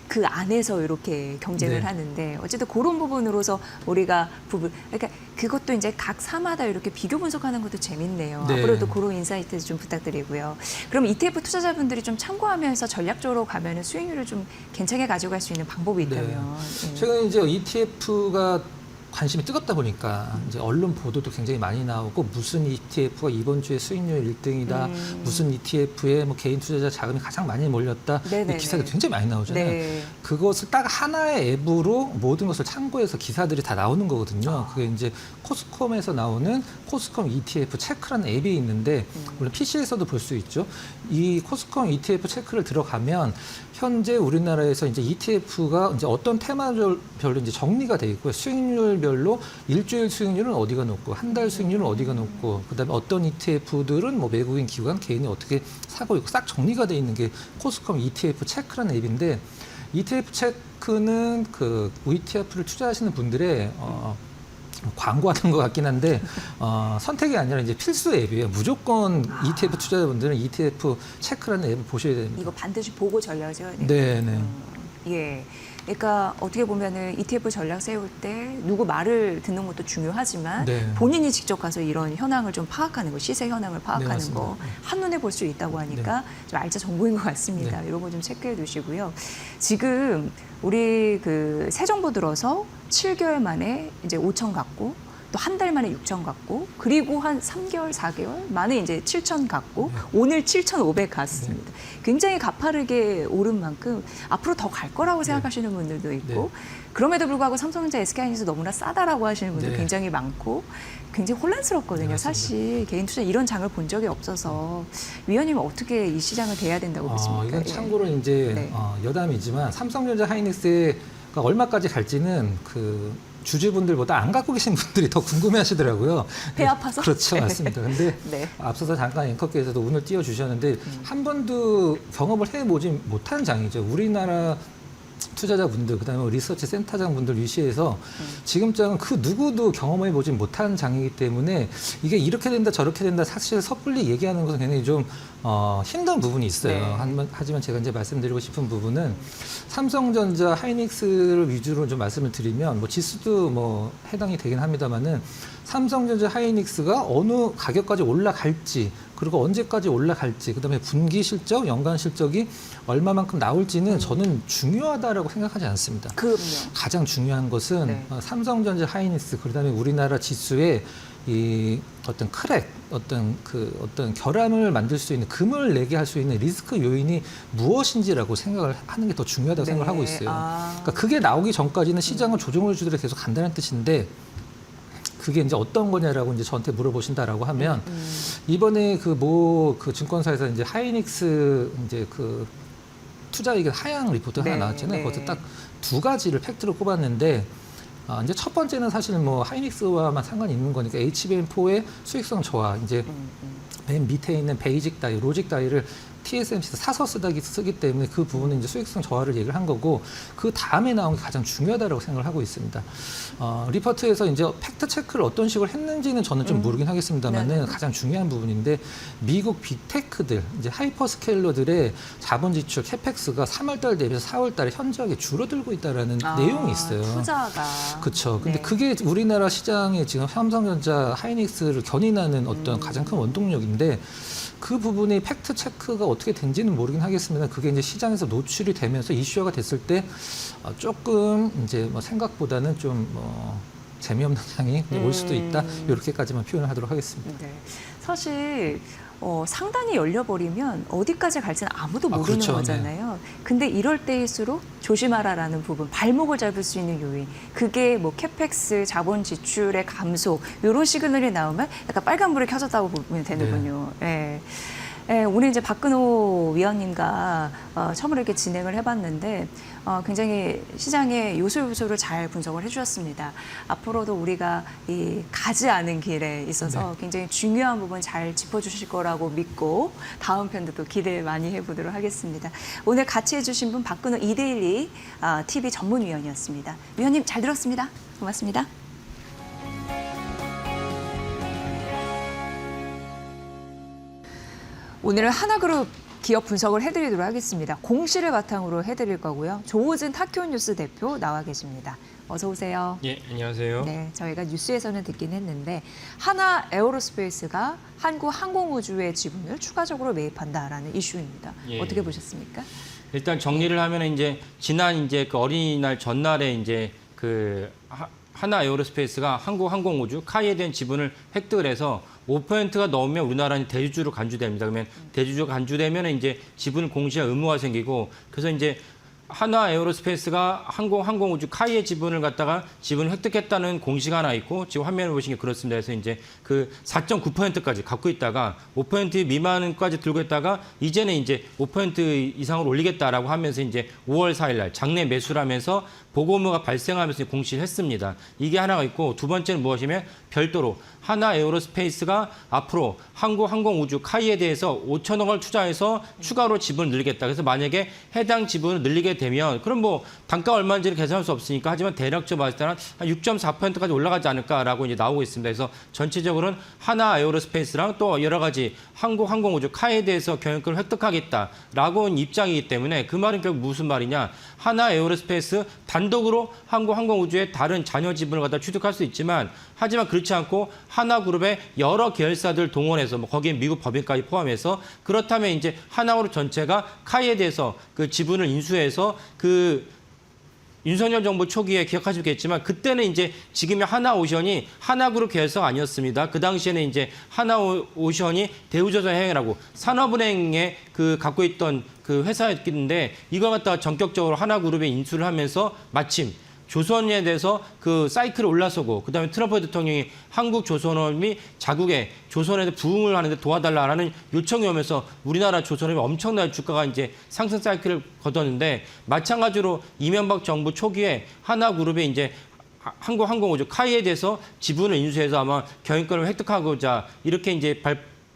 그 안에서 이렇게 경쟁을 네. 하는데 어쨌든 그런 부분으로서 우리가 그러니까 그것도 이제 각 사마다 이렇게 비교 분석하는 것도 재밌네요. 네. 앞으로도 그런 인사이트 좀 부탁드리고요. 그럼 ETF 투자자분들이 좀 참고하면서 전략적으로 가면은 수익률을 좀 괜찮게 가져갈 수 있는 방법이 있다면. 예. 최근에 이제 ETF가 관심이 뜨겁다 보니까 이제 언론 보도도 굉장히 많이 나오고, 무슨 ETF가 이번 주에 수익률 1등이다, 무슨 ETF에 뭐 개인 투자자 자금이 가장 많이 몰렸다, 네네네. 이 기사가 굉장히 많이 나오잖아요. 네. 그것을 딱 하나의 앱으로 모든 것을 참고해서 기사들이 다 나오는 거거든요. 그게 이제 코스콤에서 나오는 코스콤 ETF 체크라는 앱이 있는데, 물론 PC에서도 볼 수 있죠. 이 코스콤 ETF 체크를 들어가면 현재 우리나라에서 이제 ETF가 이제 어떤 테마별로 이제 정리가 돼 있고요. 수익률별로 일주일 수익률은 어디가 높고, 한 달 수익률은 어디가 높고, 그다음에 어떤 ETF들은 뭐 외국인 기관, 개인이 어떻게 사고 있고 싹 정리가 돼 있는 게 코스콤 ETF 체크라는 앱인데, ETF 체크는 그 ETF를 투자하시는 분들의 광고하는 것 같긴 한데 선택이 아니라 이제 필수 앱이에요. 무조건 ETF 투자자분들은 ETF 체크라는 앱을 보셔야 됩니다. 이거 반드시 보고 전략을 세워야 돼요. 네, 네. 예. 그러니까 어떻게 보면은 ETF 전략 세울 때 누구 말을 듣는 것도 중요하지만 네. 본인이 직접 가서 이런 현황을 좀 파악하는 거, 시세 현황을 파악하는 맞습니다. 거 한눈에 볼 수 있다고 하니까 좀 알짜 정보인 것 같습니다. 이런 거 좀 체크해 두시고요. 지금 우리 그 새 정부 들어서 7개월 만에 이제 5천 갔고, 또 한 달 만에 6천 갔고, 그리고 한 3개월, 4개월 만에 이제 7천 갔고, 오늘 7,500 갔습니다. 굉장히 가파르게 오른 만큼 앞으로 더 갈 거라고 생각하시는 분들도 있고, 그럼에도 불구하고 삼성전자, SK하이닉스 너무나 싸다라고 하시는 분들 네. 굉장히 많고, 굉장히 혼란스럽거든요. 네, 사실 개인 투자 이런 장을 본 적이 없어서 위원님은 어떻게 이 시장을 대해야 된다고 보십니까? 이건 예. 참고로 이제 네. 여담이지만 삼성전자 하이닉스가 얼마까지 갈지는 그 주주분들보다 안 갖고 계신 분들이 더 궁금해하시더라고요. 배 아파서? 그렇죠, 맞습니다. 근데 네. 앞서서 잠깐 앵커께서도 운을 띄워주셨는데 한 번도 경험을 해보지 못한 장이죠. 우리나라 투자자분들, 그다음에 리서치 센터장분들 위시해서 지금 장은 그 누구도 경험해보지 못한 장이기 때문에 이게 이렇게 된다 저렇게 된다 사실 섣불리 얘기하는 것은 굉장히 좀 힘든 부분이 있어요. 네. 하지만 제가 이제 말씀드리고 싶은 부분은 삼성전자, 하이닉스를 위주로 좀 말씀을 드리면 뭐 지수도 뭐 해당이 되긴 합니다만은 삼성전자, 하이닉스가 어느 가격까지 올라갈지, 그리고 언제까지 올라갈지, 그다음에 분기 실적, 연간 실적이 얼마만큼 나올지는 저는 중요하다라고 생각하지 않습니다. 그럼요. 가장 중요한 것은 네. 삼성전자, 하이닉스, 그다음에 우리나라 지수의 이 어떤 크랙, 어떤 결함을 만들 수 있는 금을 내게 할 수 있는 리스크 요인이 무엇인지라고 생각을 하는 게 더 중요하다고 네. 생각을 하고 있어요. 아. 그러니까 그게 나오기 전까지는 시장을 조정을 주더라 계속 간다는 뜻인데 그게 이제 어떤 거냐라고 이제 저한테 물어보신다라고 하면 이번에 그 증권사에서 이제 하이닉스 이제 그 투자이익 하향 리포트 하나 네, 나왔잖아요. 네. 거기서 딱 두 가지를 팩트로 꼽았는데 이제 첫 번째는 사실 뭐 하이닉스와만 상관이 있는 거니까 HBM4의 수익성 저하 이제 맨 밑에 있는 베이직 다이, 로직 다이를 TSMC에서 사서 쓰기 때문에 그 부분은 이제 수익성 저하를 얘기를 한 거고 그 다음에 나온 게 가장 중요하다고 생각을 하고 있습니다. 리포트에서 이제 팩트 체크를 어떤 식으로 했는지는 저는 좀 모르긴 하겠습니다만은 네. 가장 중요한 부분인데 미국 빅테크들 이제 하이퍼스케일러들의 자본 지출 캐펙스가 3월달 대비해서 4월달에 현저하게 줄어들고 있다라는 내용이 있어요. 투자가. 그렇죠. 근데 네. 그게 우리나라 시장에 지금 삼성전자, 하이닉스를 견인하는 어떤 가장 큰 원동력인데 그 부분이 팩트 체크가 어떻게 된지는 모르긴 하겠습니다. 그게 이제 시장에서 노출이 되면서 이슈화가 됐을 때 조금 이제 뭐 생각보다는 좀 재미없는 향이 올 수도 있다. 이렇게까지만 표현을 하도록 하겠습니다. 네. 사실 상단이 열려버리면 어디까지 갈지는 아무도 모르는 그렇죠. 거잖아요. 근데 이럴 때일수록 조심하라라는 부분, 발목을 잡을 수 있는 요인, 그게 뭐 캐펙스, 자본 지출의 감소 이런 시그널이 나오면 약간 빨간불이 켜졌다고 보면 되는군요. 네. 네, 오늘 이제 박근호 위원님과 처음으로 이렇게 진행을 해봤는데 굉장히 시장의 요소요소를 잘 분석을 해주셨습니다. 앞으로도 우리가 이 가지 않은 길에 있어서 굉장히 중요한 부분 잘 짚어주실 거라고 믿고 다음 편도 또 기대 많이 해보도록 하겠습니다. 오늘 같이 해주신 분 박근호 이데일리 TV 전문위원이었습니다. 위원님 잘 들었습니다. 고맙습니다. 오늘은 하나그룹 기업 분석을 해드리도록 하겠습니다. 공시를 바탕으로 해드릴 거고요. 조호진 타키온뉴스 대표 나와 계십니다. 어서 오세요. 예, 안녕하세요. 네, 저희가 뉴스에서는 듣긴 했는데 하나 에어로스페이스가 한국 항공우주의 지분을 추가적으로 매입한다라는 이슈입니다. 예. 어떻게 보셨습니까? 일단 정리를 하면 이제 지난 이제 그 어린이날 전날에 이제 그 하나 에어로스페이스가 한국 항공우주 카이에 대한 지분을 획득을 해서 5%가 넘으면 우리나라는 대주주로 간주됩니다. 그러면 대주주가 간주되면 이제 지분 공시화 의무화 생기고 그래서 이제 하나 에어로스페이스가 항공우주 카이의 지분을 갖다가 지분을 획득했다는 공시가 하나 있고 지금 화면을 보시는 게 그렇습니다. 그래서 이제 그 4.9%까지 갖고 있다가 5% 미만까지 들고 있다가 이제는 이제 5% 이상으로 올리겠다라고 하면서 이제 5월 4일 날 장내 매수를 하면서 보고 의무가 발생하면서 공시를 했습니다. 이게 하나가 있고 두 번째는 무엇이면 별도로 하나 에어로스페이스가 앞으로 한국 항공우주 카이에 대해서 5천억을 투자해서 추가로 지분을 늘리겠다. 그래서 만약에 해당 지분을 늘리게 되면 그럼 뭐 단가 얼마인지를 계산할 수 없으니까 하지만 대략적으로 봤을 때는 한 6.4%까지 올라가지 않을까라고 이제 나오고 있습니다. 그래서 전체적으로는 하나 에어로스페이스랑 또 여러 가지 한국 항공우주 카이에 대해서 경영권을 획득하겠다라고 한 입장이기 때문에 그 말은 결국 무슨 말이냐? 하나 에어로스페이스 단독으로 한국 항공우주의 다른 자녀 지분을 갖다 취득할 수 있지만 하지만 그렇지 않고 하나그룹의 여러 계열사들 동원해서 뭐 거기에 미국 법인까지 포함해서 그렇다면 이제 하나그룹 전체가 카이에 대해서 그 지분을 인수해서 그 윤석열 정부 초기에 기억하시겠지만 그때는 이제 지금의 하나오션이 하나그룹 계열사가 아니었습니다. 그 당시에는 이제 하나오션이 대우조선해양이라고 산업은행에 그 갖고 있던 그 회사였는데 이걸 갖다가 전격적으로 하나그룹에 인수를 하면서 마침 조선에 대해서 그 사이클에 올라서고 그다음에 트럼프 대통령이 한국 조선업이 자국의 조선에 부응을 하는데 도와달라라는 요청이 오면서 우리나라 조선업이 엄청난 주가가 이제 상승 사이클을 거뒀는데 마찬가지로 이명박 정부 초기에 하나그룹에 이제 한국 항공우주 카이에 대해서 지분을 인수해서 아마 경영권을 획득하고자 이렇게 이제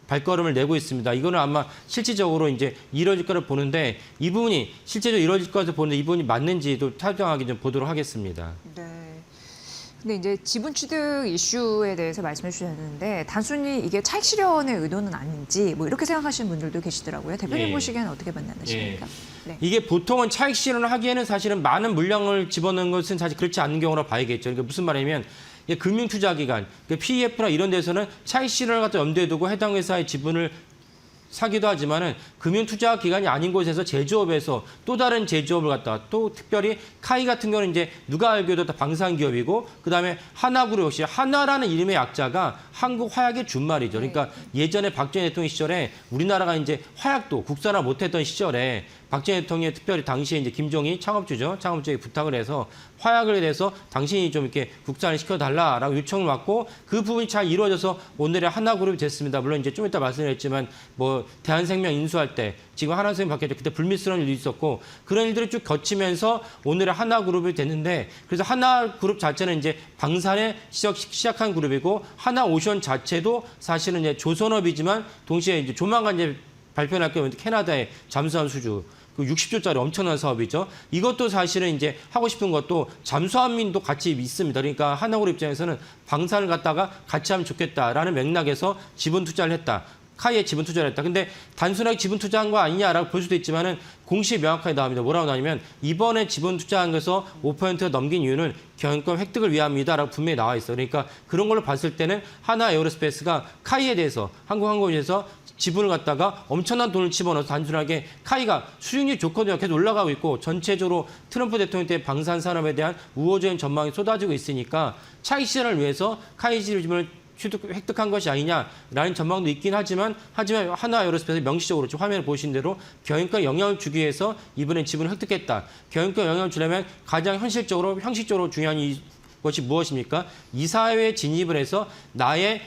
발걸음을 내고 있습니다. 이거는 아마 실질적으로 이제 이루어질 거를 보는데 이 부분이 실제적으로 이루어질 것을 보는데 이 부분이 맞는지도 타당하게 좀 보도록 하겠습니다. 네. 근데 이제 지분 취득 이슈에 대해서 말씀해 주셨는데 단순히 이게 차익 실현의 의도는 아닌지 뭐 이렇게 생각하시는 분들도 계시더라고요. 대표님 예. 보시기에는 어떻게 판단하십니까? 네. 이게 보통은 차익 실현을 하기에는 사실은 많은 물량을 집어넣는 것은 사실 그렇지 않는 경우라 봐야겠죠. 그러니까 무슨 말이냐면 금융투자기관, PEF나 이런 데서는 차익 실현을 갖다 염두에 두고 해당 회사의 지분을 사기도 하지만은 금융 투자 기관이 아닌 곳에서 제조업에서 또 다른 제조업을 갖다가 또 특별히 카이 같은 경우는 이제 누가 알기에도 다 방산 기업이고 그다음에 하나그룹 역시 하나라는 이름의 약자가 한국 화약의 준말이죠. 그러니까 예전에 박정희 대통령 시절에 우리나라가 이제 화약도 국산화 못했던 시절에 박정희 대통령이 특별히 당시에 이제 김종희 창업주죠. 창업주에게 부탁을 해서 화약을 대해서 당신이 좀 이렇게 국산을 시켜달라라고 요청을 받고 그 부분이 잘 이루어져서 오늘의 하나그룹이 됐습니다. 물론 이제 좀 이따 말씀드렸지만 뭐 대한생명 인수할 때 지금 하나생명 바뀌었죠. 그때 불미스러운 일도 있었고 그런 일들이 쭉 거치면서 오늘의 하나그룹이 됐는데 그래서 하나그룹 자체는 이제 방산에 시작한 그룹이고 하나오션 자체도 사실은 이제 조선업이지만 동시에 이제 조만간 이제 발표할 게 캐나다의 잠수함 수주 그 60조짜리 엄청난 사업이죠. 이것도 사실은 이제 하고 싶은 것도 잠수함민도 같이 있습니다. 그러니까 하나그룹 입장에서는 방산을 갖다가 같이 하면 좋겠다라는 맥락에서 지분 투자를 했다. 카이에 지분 투자를 했다. 근데 단순하게 지분 투자한 거 아니냐라고 볼 수도 있지만은 공시에 명확하게 나옵니다. 뭐라고 나오냐면 이번에 지분 투자한 것에서 5%가 넘긴 이유는 경영권 획득을 위함이다라고 분명히 나와 있어요. 그러니까 그런 걸로 봤을 때는 하나 에어로스페이스가 카이에 대해서 한국항공에서 지분을 갖다가 엄청난 돈을 집어넣어서 단순하게 카이가 수익률이 좋거든요. 계속 올라가고 있고 전체적으로 트럼프 대통령 때 방산 산업에 대한 우호적인 전망이 쏟아지고 있으니까 차익 실현을 위해서 카이 지분을 획득한 것이 아니냐라는 전망도 있긴 하지만 하나 에어로스페이스 명시적으로 지금 화면을 보신 대로 경영권에 영향을 주기 위해서 이번에 지분을 획득했다. 경영권에 영향을 주려면 가장 형식적으로 중요한 것이 무엇입니까? 이사회에 진입을 해서 나의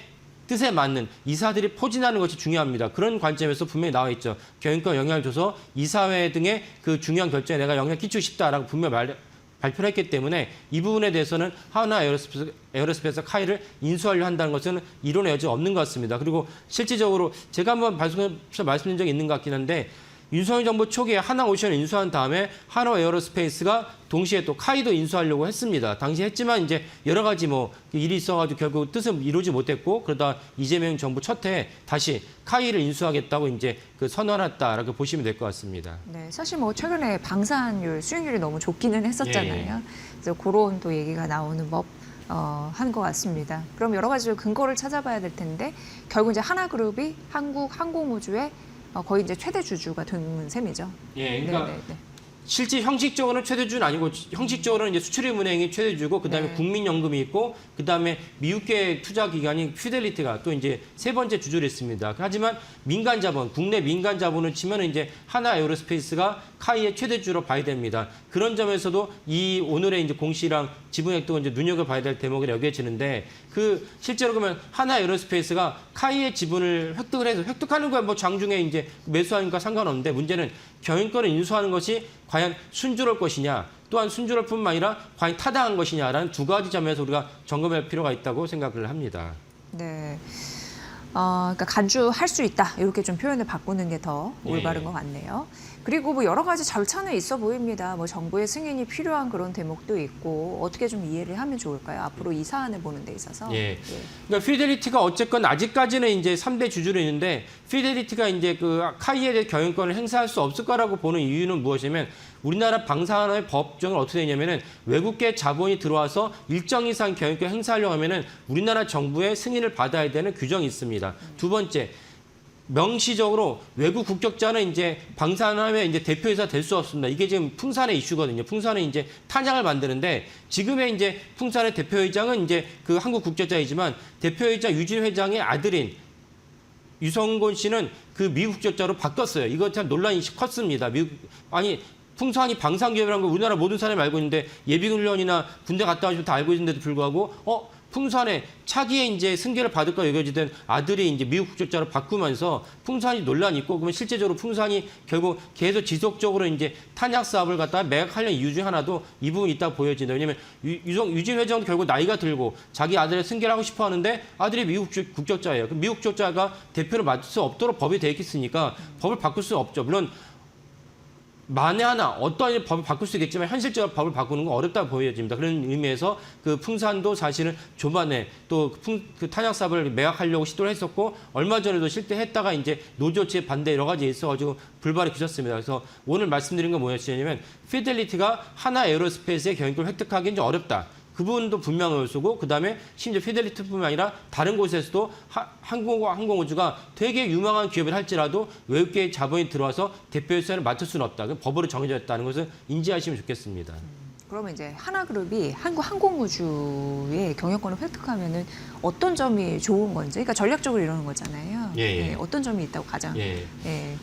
뜻에 맞는 이사들이 포진하는 것이 중요합니다. 그런 관점에서 분명히 나와 있죠. 경영권에 영향을 줘서 이사회 등의 그 중요한 결정에 내가 영향을 끼치고 싶다라고 분명히 발표를 했기 때문에 이 부분에 대해서는 하나 에어로스페이스 카이를 인수하려 한다는 것은 이론의 여지가 없는 것 같습니다. 그리고 실질적으로 제가 한번 말씀드린 적이 있는 것 같긴 한데 윤석열 정부 초기에 하나오션을 인수한 다음에 하나 에어로스페이스가 동시에 또 카이도 인수하려고 했습니다. 당시 했지만 이제 여러 가지 뭐 일이 있어가지고 결국 뜻을 이루지 못했고 그러다 이재명 정부 첫해 다시 카이를 인수하겠다고 이제 그 선언했다라고 보시면 될 것 같습니다. 네, 사실 뭐 최근에 방산율 수익률이 너무 좋기는 했었잖아요. 그래서 그런 또 얘기가 나오는 법. 한 것 같습니다. 그럼 여러 가지 근거를 찾아봐야 될 텐데 결국 이제 하나그룹이 한국 항공우주의 거의 이제 최대 주주가 된 셈이죠. 예, 그러니까 네. 실제 형식적으로는 최대주는 아니고 형식적으로는 이제 수출입은행이 최대주고 그다음에 네. 국민연금이 있고 그다음에 미국계 투자 기관인 피델리티가 또 이제 세 번째 주주를 했습니다. 하지만 민간 자본, 국내 민간 자본을 치면 이제 하나 에어로스페이스가 카이의 최대주로 봐야 됩니다. 그런 점에서도 이 오늘의 이제 공시랑 지분 획득은 이제 눈여겨봐야 될 대목이 여겨지는데 그 실제로 그러면 하나 에어로스페이스가 카이의 지분을 획득을 해서 획득하는 거야 뭐 장중에 이제 매수하는 거 상관없는데 문제는 경영권을 인수하는 것이 과연 순조로울 것이냐 또한 순조로울 뿐만 아니라 과연 타당한 것이냐라는 두 가지 점에서 우리가 점검할 필요가 있다고 생각을 합니다. 네. 그러니까 간주할 수 있다 이렇게 좀 표현을 바꾸는 게 더 올바른 것 같네요. 그리고 뭐 여러 가지 절차는 있어 보입니다. 뭐 정부의 승인이 필요한 그런 대목도 있고 어떻게 좀 이해를 하면 좋을까요? 앞으로 이 사안을 보는 데 있어서. 예. 그러니까 피델리티가 어쨌건 아직까지는 이제 3대 주주로 있는데 피델리티가 이제 그 카이에 대해 경영권을 행사할 수 없을 거라고 보는 이유는 무엇이냐면 우리나라 방산업의 법정은 어떻게 되냐면은 외국계 자본이 들어와서 일정 이상 경영권 행사하려고 하면은 우리나라 정부의 승인을 받아야 되는 규정이 있습니다. 두 번째. 명시적으로 외국 국적자는 이제 방산업의 이제 대표이사 될 수 없습니다. 이게 지금 풍산의 이슈거든요. 풍산은 이제 탄약을 만드는데 지금의 이제 풍산의 대표회장은 이제 그 한국 국적자이지만 대표이사 유진 회장의 아들인 유성곤 씨는 그 미국 국적자로 바뀌었어요. 이거 참 논란이 컸습니다. 풍산이 방산기업이라는 거 우리나라 모든 사람이 알고 있는데 예비훈련이나 군대 갔다 오시면 다 알고 있는데도 불구하고 풍산에 차기에 이제 승계를 받을까 여겨지던 아들이 이제 미국 국적자로 바꾸면서 풍산이 논란이 있고 그러면 실제적으로 풍산이 결국 계속 지속적으로 이제 탄약 사업을 갖다가 매각하려는 이유 중 하나도 이 부분이 있다고 보여진다. 왜냐하면 유진 회장도 결국 나이가 들고 자기 아들의 승계를 하고 싶어 하는데 아들이 미국 국적자예요. 그럼 미국 국적자가 대표를 맡을 수 없도록 법이 돼 있으니까 법을 바꿀 수 없죠. 물론 만에 하나 어떠한 법을 바꿀 수 있겠지만 현실적으로 법을 바꾸는 건 어렵다고 보여집니다. 그런 의미에서 그 풍산도 사실은 조만에 또 그 탄약 사업을 매각하려고 시도를 했었고 얼마 전에도 실패했다가 이제 노조치의 반대 여러 가지 있어가지고 불발이 그쳤습니다. 그래서 오늘 말씀드린 건 뭐였냐면 피델리티가 하나 에어로스페이스의 경영권을 획득하기는 좀 어렵다. 그 부분도 분명한 요소고 그다음에 심지어 피델리티뿐만 아니라 다른 곳에서도 항공과 항공우주가 되게 유망한 기업을 할지라도 외국계 자본이 들어와서 대표 회사를 맡을 수는 없다. 그 법으로 정해져 있다는 것을 인지하시면 좋겠습니다. 그러면 이제 하나그룹이 항공우주의 경영권을 획득하면은 어떤 점이 좋은 건지, 그러니까 전략적으로 이러는 거잖아요. 예. 어떤 점이 있다고 가장 예.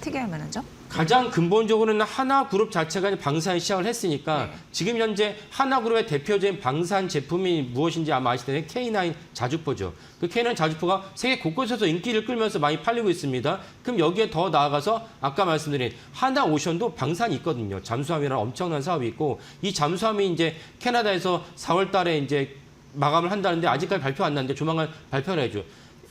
특이할 만한 점? 가장 근본적으로는 하나그룹 자체가 방산을 시작을 했으니까 네. 지금 현재 하나그룹의 대표적인 방산 제품이 무엇인지 아마 아실 텐데 K9 자주포죠. 그 K9 자주포가 세계 곳곳에서 인기를 끌면서 많이 팔리고 있습니다. 그럼 여기에 더 나아가서 아까 말씀드린 하나오션도 방산이 있거든요. 잠수함이라는 엄청난 사업이 있고 이 잠수함이 이제 캐나다에서 4월 달에 이제 마감을 한다는데 아직까지 발표 안 났는데 조만간 발표를 해줘.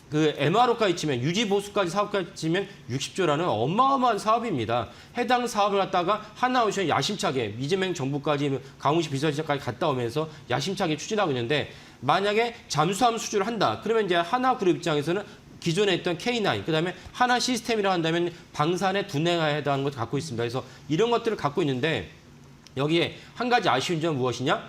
그 MRO까지 치면 유지보수까지 사업까지 치면 60조라는 어마어마한 사업입니다. 해당 사업을 갖다가 하나오션 야심차게 이재명 정부까지 강훈식 비서실장까지 갔다 오면서 야심차게 추진하고 있는데 만약에 잠수함 수주를 한다. 그러면 이제 하나그룹 입장에서는 기존에 있던 K9, 그다음에 하나 시스템이라고 한다면 방산의 두뇌에 해당하는 것을 갖고 있습니다. 그래서 이런 것들을 갖고 있는데 여기에 한 가지 아쉬운 점은 무엇이냐?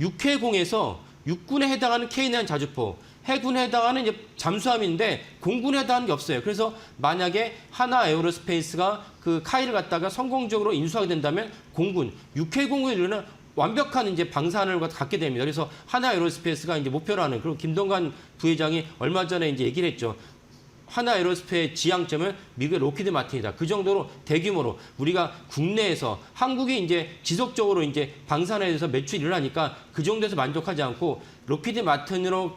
육해공에서 육군에 해당하는 K9 자주포, 해군에 해당하는 이제 잠수함인데 공군에 해당하는 게 없어요. 그래서 만약에 하나 에어로스페이스가 그 카이를 갖다가 성공적으로 인수하게 된다면 공군, 육해공을 이루는 완벽한 이제 방산을 갖게 됩니다. 그래서 하나 에어로스페이스가 이제 목표로 하는 그리고 김동관 부회장이 얼마 전에 이제 얘기를 했죠. 하나 에어로스페이스의 지향점은 미국의 로키드 마틴이다. 그 정도로 대규모로 우리가 국내에서 한국이 이제 지속적으로 이제 방산에 대해서 매출이 일어나니까 그 정도에서 만족하지 않고 로키드 마틴으로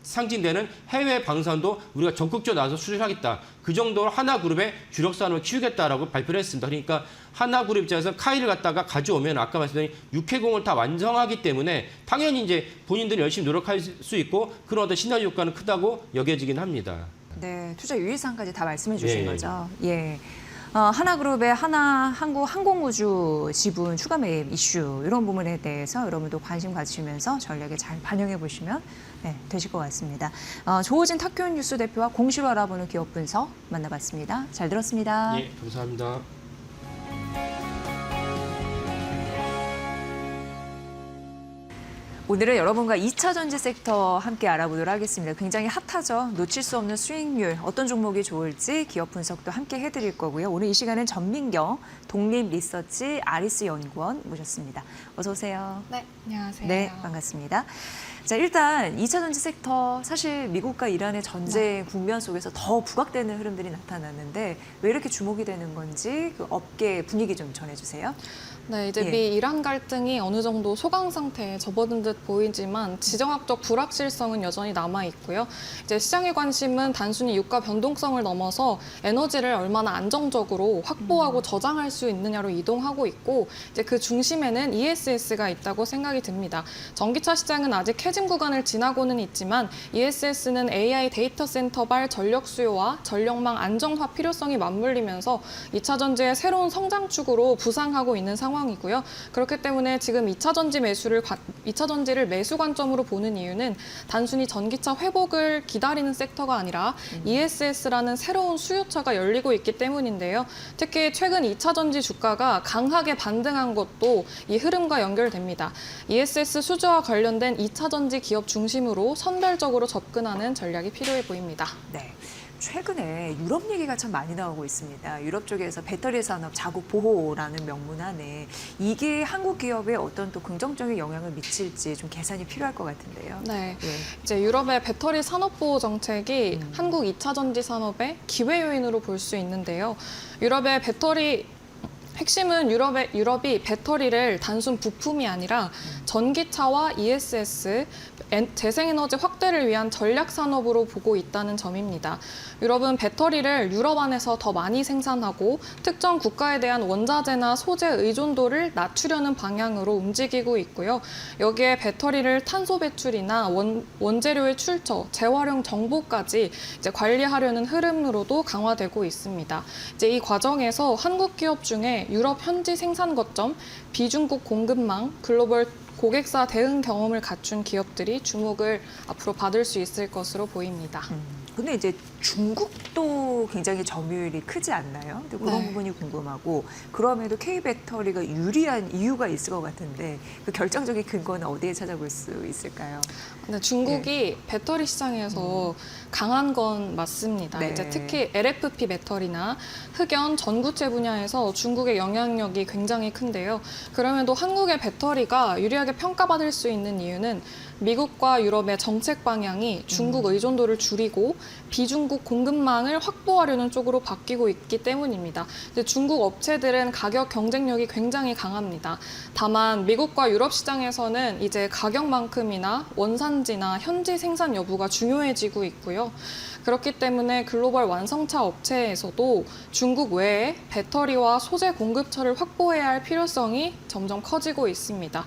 상징되는 해외 방산도 우리가 적극적으로 나서서 수출하겠다. 그 정도로 하나그룹의 주력 산업을 키우겠다라고 발표를 했습니다. 그러니까 하나그룹 입장에서 카이를 갖다가 가져오면 아까 말씀드린 육해공을 다 완성하기 때문에 당연히 이제 본인들이 열심히 노력할 수 있고 그런 어떤 시너지 효과는 크다고 여겨지긴 합니다. 네, 투자 유의사항까지 다 말씀해 주신 예. 거죠. 예. 하나그룹의 항공우주 지분 추가 매입 이슈 이런 부분에 대해서 여러분도 관심 가지시면서 전략에 잘 반영해 보시면 되실 것 같습니다. 조호진 탁교훈 뉴스 대표와 공시로 알아보는 기업 분석 만나봤습니다. 잘 들었습니다. 예, 감사합니다. 오늘은 여러분과 2차 전지 섹터 함께 알아보도록 하겠습니다. 굉장히 핫하죠. 놓칠 수 없는 수익률, 어떤 종목이 좋을지 기업 분석도 함께 해드릴 거고요. 오늘 이 시간은 전민경 독립리서치 아리스 연구원 모셨습니다. 어서 오세요. 네, 안녕하세요. 네, 반갑습니다. 자, 일단 2차 전지 섹터 사실 미국과 이란의 전쟁 국면 속에서 더 부각되는 흐름들이 나타났는데 왜 이렇게 주목이 되는 건지 그 업계 분위기 좀 전해주세요. 네, 이제 예. 미 이란 갈등이 어느 정도 소강 상태에 접어든 듯 보이지만 지정학적 불확실성은 여전히 남아 있고요. 이제 시장의 관심은 단순히 유가 변동성을 넘어서 에너지를 얼마나 안정적으로 확보하고 저장할 수 있느냐로 이동하고 있고 이제 그 중심에는 ESS가 있다고 생각이 듭니다. 전기차 시장은 아직 해짐 구간을 지나고는 있지만 ESS는 AI 데이터 센터발 전력 수요와 전력망 안정화 필요성이 맞물리면서 2차 전지의 새로운 성장축으로 부상하고 있는 상황이고요. 그렇기 때문에 지금 2차 전지를 매수 관점으로 보는 이유는 단순히 전기차 회복을 기다리는 섹터가 아니라 ESS라는 새로운 수요처가 열리고 있기 때문인데요. 특히 최근 2차 전지 주가가 강하게 반등한 것도 이 흐름과 연결됩니다. ESS 수주와 관련된 2차 전지 기업 중심으로 선별적으로 접근하는 전략이 필요해 보입니다. 네. 최근에 유럽 얘기가 참 많이 나오고 있습니다. 유럽 쪽에서 배터리 산업 자국 보호라는 명문 안에 이게 한국 기업에 어떤 또 긍정적인 영향을 미칠지 좀 계산이 필요할 것 같은데요. 네. 예. 이제 유럽의 배터리 산업 보호 정책이 한국 2차 전지 산업의 기회 요인으로 볼 수 있는데요. 유럽의 배터리 핵심은 유럽이 배터리를 단순 부품이 아니라 전기차와 ESS, 재생에너지 확대를 위한 전략 산업으로 보고 있다는 점입니다. 유럽은 배터리를 유럽 안에서 더 많이 생산하고 특정 국가에 대한 원자재나 소재 의존도를 낮추려는 방향으로 움직이고 있고요. 여기에 배터리를 탄소 배출이나 원재료의 출처, 재활용 정보까지 이제 관리하려는 흐름으로도 강화되고 있습니다. 이제 이 과정에서 한국 기업 중에 유럽 현지 생산 거점, 비중국 공급망, 글로벌 고객사 대응 경험을 갖춘 기업들이 주목을 앞으로 받을 수 있을 것으로 보입니다. 근데 이제 중국도 굉장히 점유율이 크지 않나요? 근데 그런 네. 부분이 궁금하고 그럼에도 K배터리가 유리한 이유가 있을 것 같은데 그 결정적인 근거는 어디에 찾아볼 수 있을까요? 네, 중국이 배터리 시장에서 강한 건 맞습니다. 네. 이제 특히 LFP 배터리나 흑연, 전구체 분야에서 중국의 영향력이 굉장히 큰데요. 그럼에도 한국의 배터리가 유리하게 평가받을 수 있는 이유는 미국과 유럽의 정책 방향이 중국 의존도를 줄이고 비중국 공급망을 확보하려는 쪽으로 바뀌고 있기 때문입니다. 근데 중국 업체들은 가격 경쟁력이 굉장히 강합니다. 다만 미국과 유럽 시장에서는 이제 가격만큼이나 원산지나 현지 생산 여부가 중요해지고 있고요. 그렇기 때문에 글로벌 완성차 업체에서도 중국 외에 배터리와 소재 공급처를 확보해야 할 필요성이 점점 커지고 있습니다.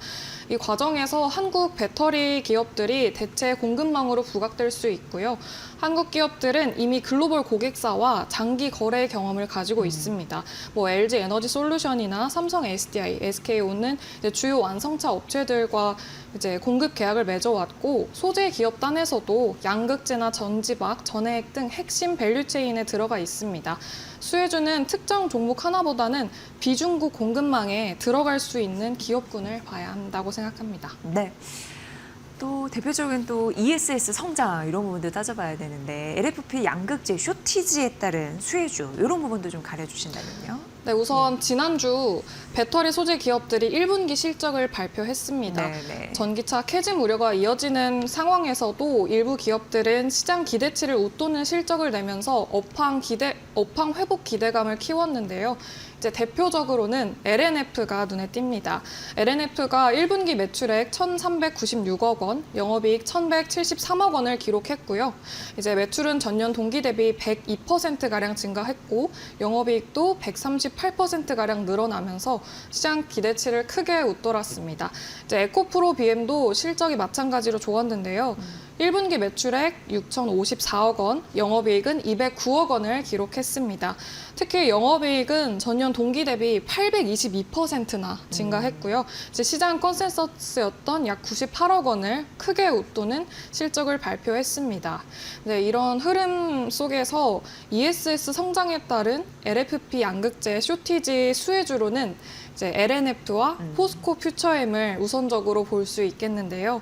이 과정에서 한국 배터리 기업들이 대체 공급망으로 부각될 수 있고요. 한국 기업들은 이미 글로벌 고객사와 장기 거래 경험을 가지고 있습니다. 뭐 LG 에너지 솔루션이나 삼성 SDI, SK온은 주요 완성차 업체들과 이제 공급 계약을 맺어왔고 소재 기업단에서도 양극재나 전지박, 전해액 등 핵심 밸류체인에 들어가 있습니다. 수혜주는 특정 종목 하나보다는 비중국 공급망에 들어갈 수 있는 기업군을 봐야 한다고 생각합니다. 네. 또 대표적인 또 ESS 성장 이런 부분도 따져봐야 되는데 LFP 양극재 쇼티지에 따른 수혜주 이런 부분도 좀 가려주신다면요. 네, 우선 지난주 배터리 소재 기업들이 1분기 실적을 발표했습니다. 네. 전기차 캐즘 우려가 이어지는 상황에서도 일부 기업들은 시장 기대치를 웃도는 실적을 내면서 업황 회복 기대감을 키웠는데요. 이제 대표적으로는 LNF가 눈에 띕니다. LNF가 1분기 매출액 1,396억 원, 영업이익 1,173억 원을 기록했고요. 이제 매출은 전년 동기 대비 102%가량 증가했고 영업이익도 138%가량 늘어나면서 시장 기대치를 크게 웃돌았습니다. 이제 에코프로 BM도 실적이 마찬가지로 좋았는데요. 1분기 매출액 6,054억 원, 영업이익은 209억 원을 기록했습니다. 특히 영업이익은 전년 동기 대비 822%나 증가했고요. 이제 시장 컨센서스였던 약 98억 원을 크게 웃도는 실적을 발표했습니다. 네, 이런 흐름 속에서 ESS 성장에 따른 LFP 양극재 쇼티지 수혜주로는 이제 LNF와 포스코 퓨처엠을 우선적으로 볼 수 있겠는데요.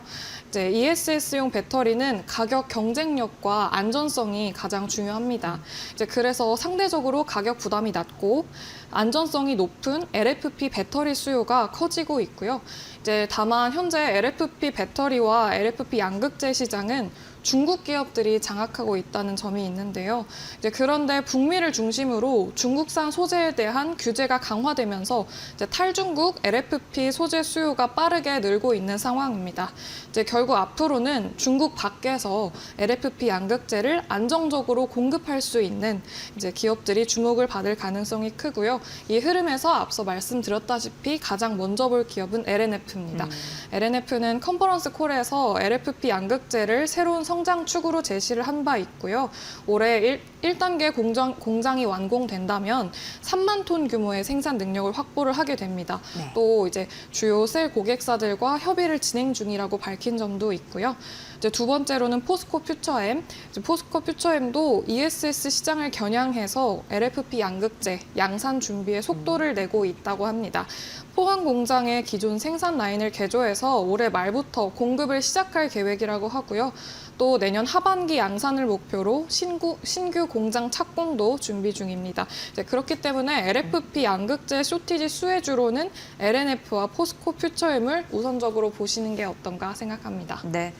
이제 ESS용 배터리는 가격 경쟁력과 안전성이 가장 중요합니다. 이제 그래서 상대적으로 가격 부담이 낮고 안전성이 높은 LFP 배터리 수요가 커지고 있고요. 이제 다만 현재 LFP 배터리와 LFP 양극재 시장은 중국 기업들이 장악하고 있다는 점이 있는데요. 이제 그런데 북미를 중심으로 중국산 소재에 대한 규제가 강화되면서 이제 탈중국 LFP 소재 수요가 빠르게 늘고 있는 상황입니다. 이제 결국 앞으로는 중국 밖에서 LFP 양극재를 안정적으로 공급할 수 있는 이제 기업들이 주목을 받을 가능성이 크고요. 이 흐름에서 앞서 말씀드렸다시피 가장 먼저 볼 기업은 LNF입니다. LNF는 컨퍼런스 콜에서 LFP 양극재를 새로운 성장축으로 제시를 한 바 있고요. 올해 1단계 공장이 완공된다면 3만 톤 규모의 생산 능력을 확보를 하게 됩니다. 네. 또 이제 주요 셀 고객사들과 협의를 진행 중이라고 밝힌 점도 있고요. 이제 두 번째로는 포스코 퓨처엠. 포스코 퓨처엠도 ESS 시장을 겨냥해서 LFP 양극재 양산 준비에 속도를 내고 있다고 합니다. 포항 공장의 기존 생산 라인을 개조해서 올해 말부터 공급을 시작할 계획이라고 하고요. 또 내년 하반기 양산을 목표로 신규 공장 착공도 준비 중입니다. 이제 그렇기 때문에 LFP 양극재 쇼티지 수혜주로는 LNF와 포스코 퓨처엠을 우선적으로 보시는 게 어떤가 생각합니다. 네.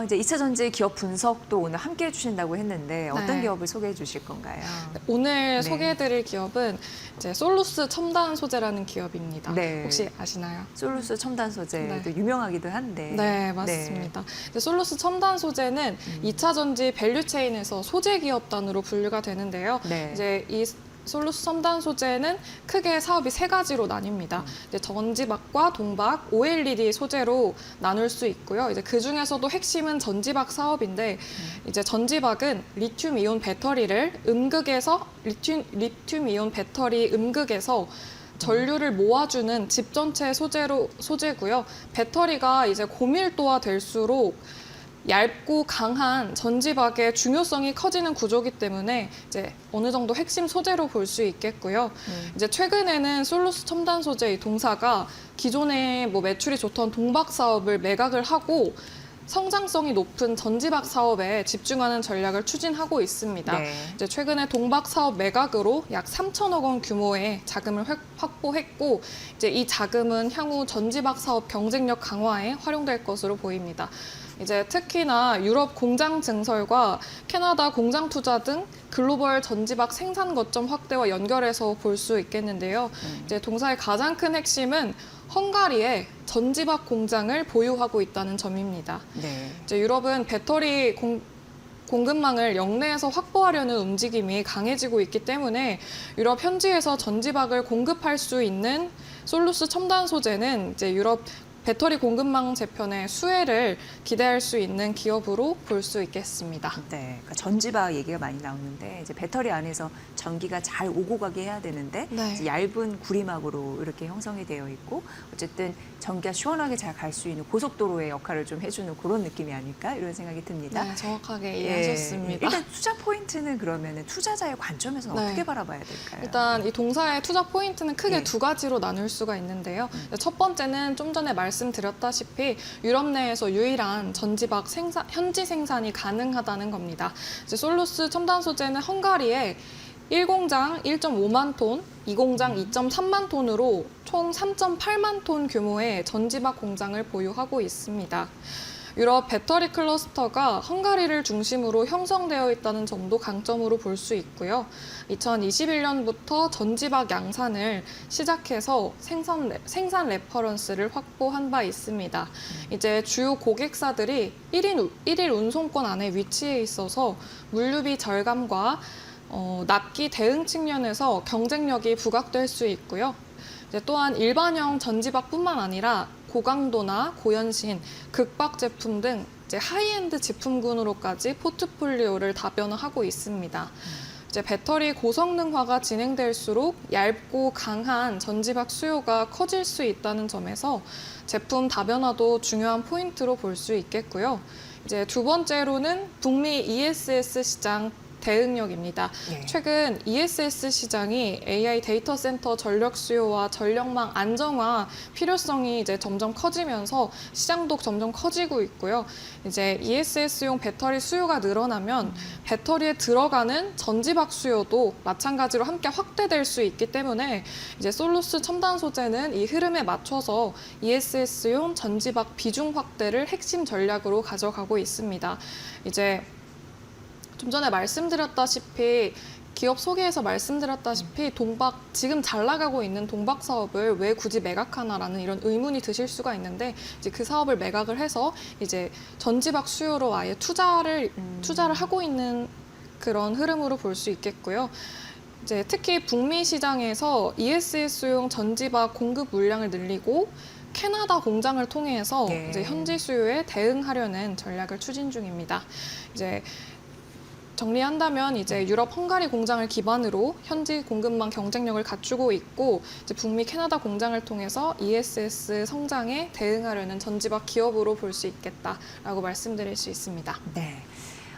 이제 2차 전지 기업 분석도 오늘 함께 해주신다고 했는데 어떤 네. 기업을 소개해 주실 건가요? 오늘 네. 소개해드릴 기업은 이제 솔루스 첨단 소재라는 기업입니다. 네. 혹시 아시나요? 솔루스 첨단 소재도 네. 유명하기도 한데. 네, 맞습니다. 이제 솔루스 첨단 소재는 2차 전지 밸류체인에서 소재 기업단으로 분류가 되는데요. 네. 이제 이 솔루스 첨단 소재는 크게 사업이 세 가지로 나뉩니다. 이제 전지박과 동박, OLED 소재로 나눌 수 있고요. 이제 그 중에서도 핵심은 전지박 사업인데, 이제 전지박은 리튬 이온 배터리를 리튬 이온 배터리 음극에서 전류를 모아주는 집 전체 소재고요. 배터리가 이제 고밀도화 될수록 얇고 강한 전지박의 중요성이 커지는 구조이기 때문에 이제 어느 정도 핵심 소재로 볼 수 있겠고요. 이제 최근에는 솔루스 첨단 소재 이 동사가 기존에 뭐 매출이 좋던 동박 사업을 매각을 하고 성장성이 높은 전지박 사업에 집중하는 전략을 추진하고 있습니다. 네. 이제 최근에 동박 사업 매각으로 약 3천억 원 규모의 자금을 확보했고, 이제 이 자금은 향후 전지박 사업 경쟁력 강화에 활용될 것으로 보입니다. 이제 특히나 유럽 공장 증설과 캐나다 공장 투자 등 글로벌 전지박 생산 거점 확대와 연결해서 볼 수 있겠는데요. 이제 동사의 가장 큰 핵심은 헝가리에 전지박 공장을 보유하고 있다는 점입니다. 네. 이제 유럽은 배터리 공급망을 역내에서 확보하려는 움직임이 강해지고 있기 때문에 유럽 현지에서 전지박을 공급할 수 있는 솔루스 첨단 소재는 이제 유럽 배터리 공급망 재편의 수혜를 기대할 수 있는 기업으로 볼 수 있겠습니다. 네, 그러니까 전지박 얘기가 많이 나오는데 이제 배터리 안에서 전기가 잘 오고 가게 해야 되는데 네. 이제 얇은 구리막으로 이렇게 형성이 되어 있고 어쨌든 전기가 시원하게 잘 갈 수 있는 고속도로의 역할을 좀 해주는 그런 느낌이 아닐까 이런 생각이 듭니다. 네, 정확하게 예, 이해하셨습니다. 일단 투자 포인트는 그러면은 투자자의 관점에서 네. 어떻게 바라봐야 될까요? 일단 이 동사의 투자 포인트는 크게 예. 두 가지로 나눌 수가 있는데요. 첫 번째는 좀 전에 말씀드렸다시피 유럽 내에서 유일한 전지박 현지 생산이 가능하다는 겁니다. 이제 솔루스 첨단 소재는 헝가리에 1공장 1.5만 톤, 2공장 2.3만 톤으로 총 3.8만 톤 규모의 전지박 공장을 보유하고 있습니다. 유럽 배터리 클러스터가 헝가리를 중심으로 형성되어 있다는 점도 강점으로 볼 수 있고요. 2021년부터 전지박 양산을 시작해서 생산 레퍼런스를 확보한 바 있습니다. 이제 주요 고객사들이 1일 운송권 안에 위치해 있어서 물류비 절감과 납기 대응 측면에서 경쟁력이 부각될 수 있고요. 이제 또한 일반형 전지박뿐만 아니라 고강도나 고연신, 극박 제품 등 이제 하이엔드 제품군으로까지 포트폴리오를 다변화하고 있습니다. 이제 배터리 고성능화가 진행될수록 얇고 강한 전지박 수요가 커질 수 있다는 점에서 제품 다변화도 중요한 포인트로 볼 수 있겠고요. 이제 두 번째로는 북미 ESS 시장 대응력입니다. 네. 최근 ESS 시장이 AI 데이터 센터 전력 수요와 전력망 안정화 필요성이 이제 점점 커지면서 시장도 점점 커지고 있고요. 이제 ESS용 배터리 수요가 늘어나면 배터리에 들어가는 전지박 수요도 마찬가지로 함께 확대될 수 있기 때문에 이제 솔루스 첨단 소재는 이 흐름에 맞춰서 ESS용 전지박 비중 확대를 핵심 전략으로 가져가고 있습니다. 이제 좀 전에 말씀드렸다시피 기업 소개에서 말씀드렸다시피 지금 잘 나가고 있는 동박 사업을 왜 굳이 매각하나라는 이런 의문이 드실 수가 있는데 이제 그 사업을 매각을 해서 이제 전지박 수요로 아예 투자를 하고 있는 그런 흐름으로 볼 수 있겠고요. 이제 특히 북미 시장에서 ESS용 전지박 공급 물량을 늘리고 캐나다 공장을 통해서 네. 이제 현지 수요에 대응하려는 전략을 추진 중입니다. 이제 정리한다면 이제 유럽 헝가리 공장을 기반으로 현지 공급망 경쟁력을 갖추고 있고 이제 북미 캐나다 공장을 통해서 ESS 성장에 대응하려는 전지박 기업으로 볼 수 있겠다라고 말씀드릴 수 있습니다. 네.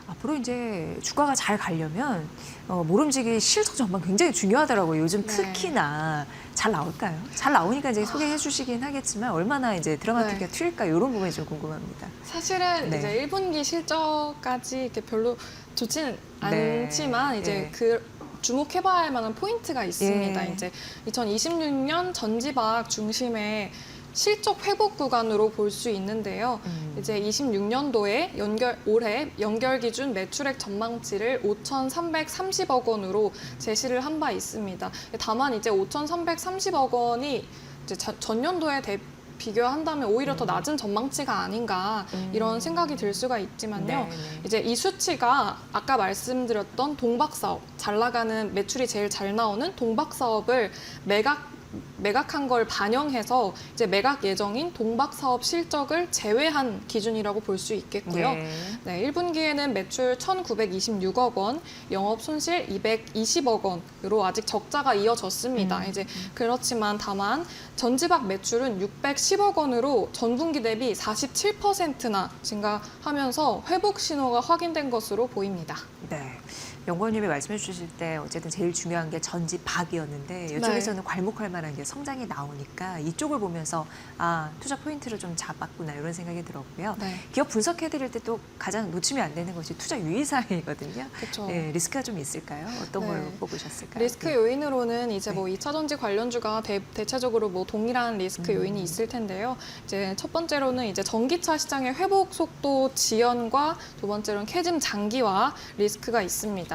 앞으로 이제 주가가 잘 가려면 모름지기 실적 전망 굉장히 중요하더라고요. 요즘 네. 특히나 잘 나올까요? 잘 나오니까 이제 소개해 주시긴 하겠지만 얼마나 이제 드라마틱하게 튈까 이런 부분이 좀 궁금합니다. 사실은 네. 이제 1분기 실적까지 이렇게 별로 좋지는 네. 않지만 이제 네. 그 주목해봐야 할 만한 포인트가 있습니다. 예. 이제 2026년 전지박 중심의 실적 회복 구간으로 볼 수 있는데요. 이제 26년도에 올해 연결 기준 매출액 전망치를 5,330억 원으로 제시를 한 바 있습니다. 다만 이제 5,330억 원이 이제 전년도에 비교한다면 오히려 더 낮은 전망치가 아닌가 이런 생각이 들 수가 있지만요. 네, 네. 이제 이 수치가 아까 말씀드렸던 동박 사업, 잘 나가는 매출이 제일 잘 나오는 동박 사업을 매각한 걸 반영해서 이제 매각 예정인 동박 사업 실적을 제외한 기준이라고 볼 수 있겠고요. 네, 1분기에는 매출 1,926억 원, 영업 손실 220억 원으로 아직 적자가 이어졌습니다. 이제 그렇지만 다만 전지박 매출은 610억 원으로 전분기 대비 47%나 증가하면서 회복 신호가 확인된 것으로 보입니다. 네. 연구원님이 말씀해 주실 때 어쨌든 제일 중요한 게 전지박이었는데 이쪽에서는 괄목할 만한 게 성장이 나오니까 이쪽을 보면서 아 투자 포인트를 좀 잡았구나 이런 생각이 들었고요. 네. 기업 분석해 드릴 때 또 가장 놓치면 안 되는 것이 투자 유의사항이거든요. 그렇죠. 네, 리스크가 좀 있을까요? 어떤 네. 걸 뽑으셨을까요? 리스크 요인으로는 이제 네. 뭐 2차 전지 관련주가 대체적으로 뭐 동일한 리스크 요인이 있을 텐데요. 이제 첫 번째로는 이제 전기차 시장의 회복 속도 지연과 두 번째로는 캐즘 장기화 리스크가 있습니다.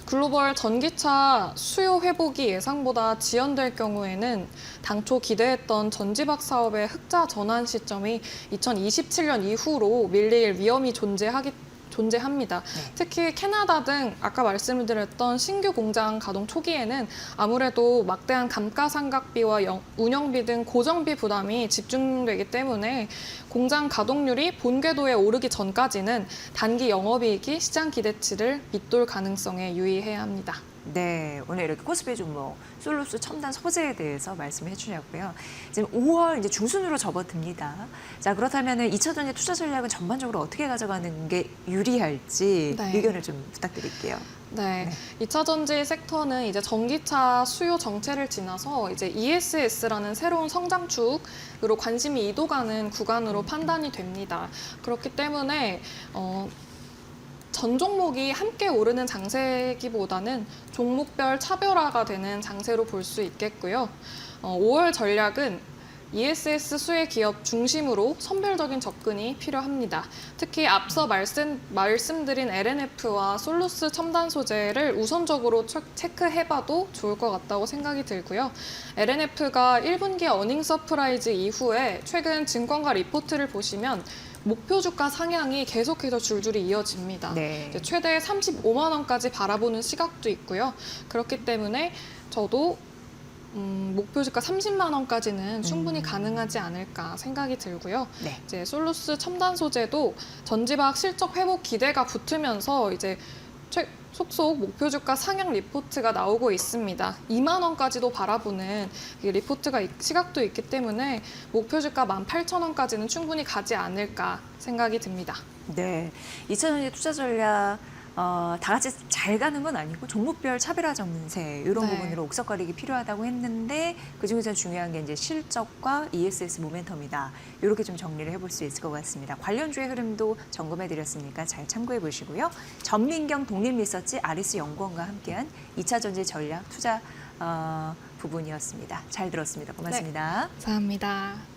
글로벌 전기차 수요 회복이 예상보다 지연될 경우에는 당초 기대했던 전지박 사업의 흑자 전환 시점이 2027년 이후로 밀릴 위험이 존재합니다. 네. 특히 캐나다 등 아까 말씀드렸던 신규 공장 가동 초기에는 아무래도 막대한 감가상각비와 운영비 등 고정비 부담이 집중되기 때문에 공장 가동률이 본궤도에 오르기 전까지는 단기 영업이익이 시장 기대치를 밑돌 가능성에 유의해야 합니다. 네, 오늘 이렇게 코스피 종목 솔루스 첨단 소재에 대해서 말씀해 주셨고요. 지금 5월 이제 중순으로 접어듭니다. 자, 그렇다면은 2차 전지 투자 전략은 전반적으로 어떻게 가져가는 게 유리할지 네. 의견을 좀 부탁드릴게요. 네, 2차 전지 섹터는 이제 전기차 수요 정체를 지나서 이제 ESS라는 새로운 성장축으로 관심이 이동하는 구간으로 판단이 됩니다. 그렇기 때문에 전 종목이 함께 오르는 장세기보다는 종목별 차별화가 되는 장세로 볼 수 있겠고요. 5월 전략은 ESS 수혜 기업 중심으로 선별적인 접근이 필요합니다. 특히 앞서 말씀드린 LNF와 솔루스 첨단 소재를 우선적으로 체크해봐도 좋을 것 같다고 생각이 들고요. LNF가 1분기 어닝 서프라이즈 이후에 최근 증권가 리포트를 보시면 목표 주가 상향이 계속해서 줄줄이 이어집니다. 네. 이제 최대 35만 원까지 바라보는 시각도 있고요. 그렇기 때문에 저도 목표 주가 30만 원까지는 충분히 가능하지 않을까 생각이 들고요. 네. 이제 솔루스 첨단 소재도 전지박 실적 회복 기대가 붙으면서 이제 속속 목표 주가 상향 리포트가 나오고 있습니다. 2만 원까지도 바라보는 리포트가 시각도 있기 때문에 목표 주가 18,000원까지는 충분히 가지 않을까 생각이 듭니다. 네, 2차 전지 투자 전략 다 같이 잘 가는 건 아니고 종목별 차별화 정세 이런 네. 부분으로 옥석거리기 필요하다고 했는데 그중에서 중요한 게 이제 실적과 ESS 모멘텀이다. 이렇게 좀 정리를 해볼 수 있을 것 같습니다. 관련주의 흐름도 점검해 드렸으니까 잘 참고해 보시고요. 전민경 독립리서치 아리스 연구원과 함께한 2차 전지 전략 투자 부분이었습니다. 잘 들었습니다. 고맙습니다. 감사합니다.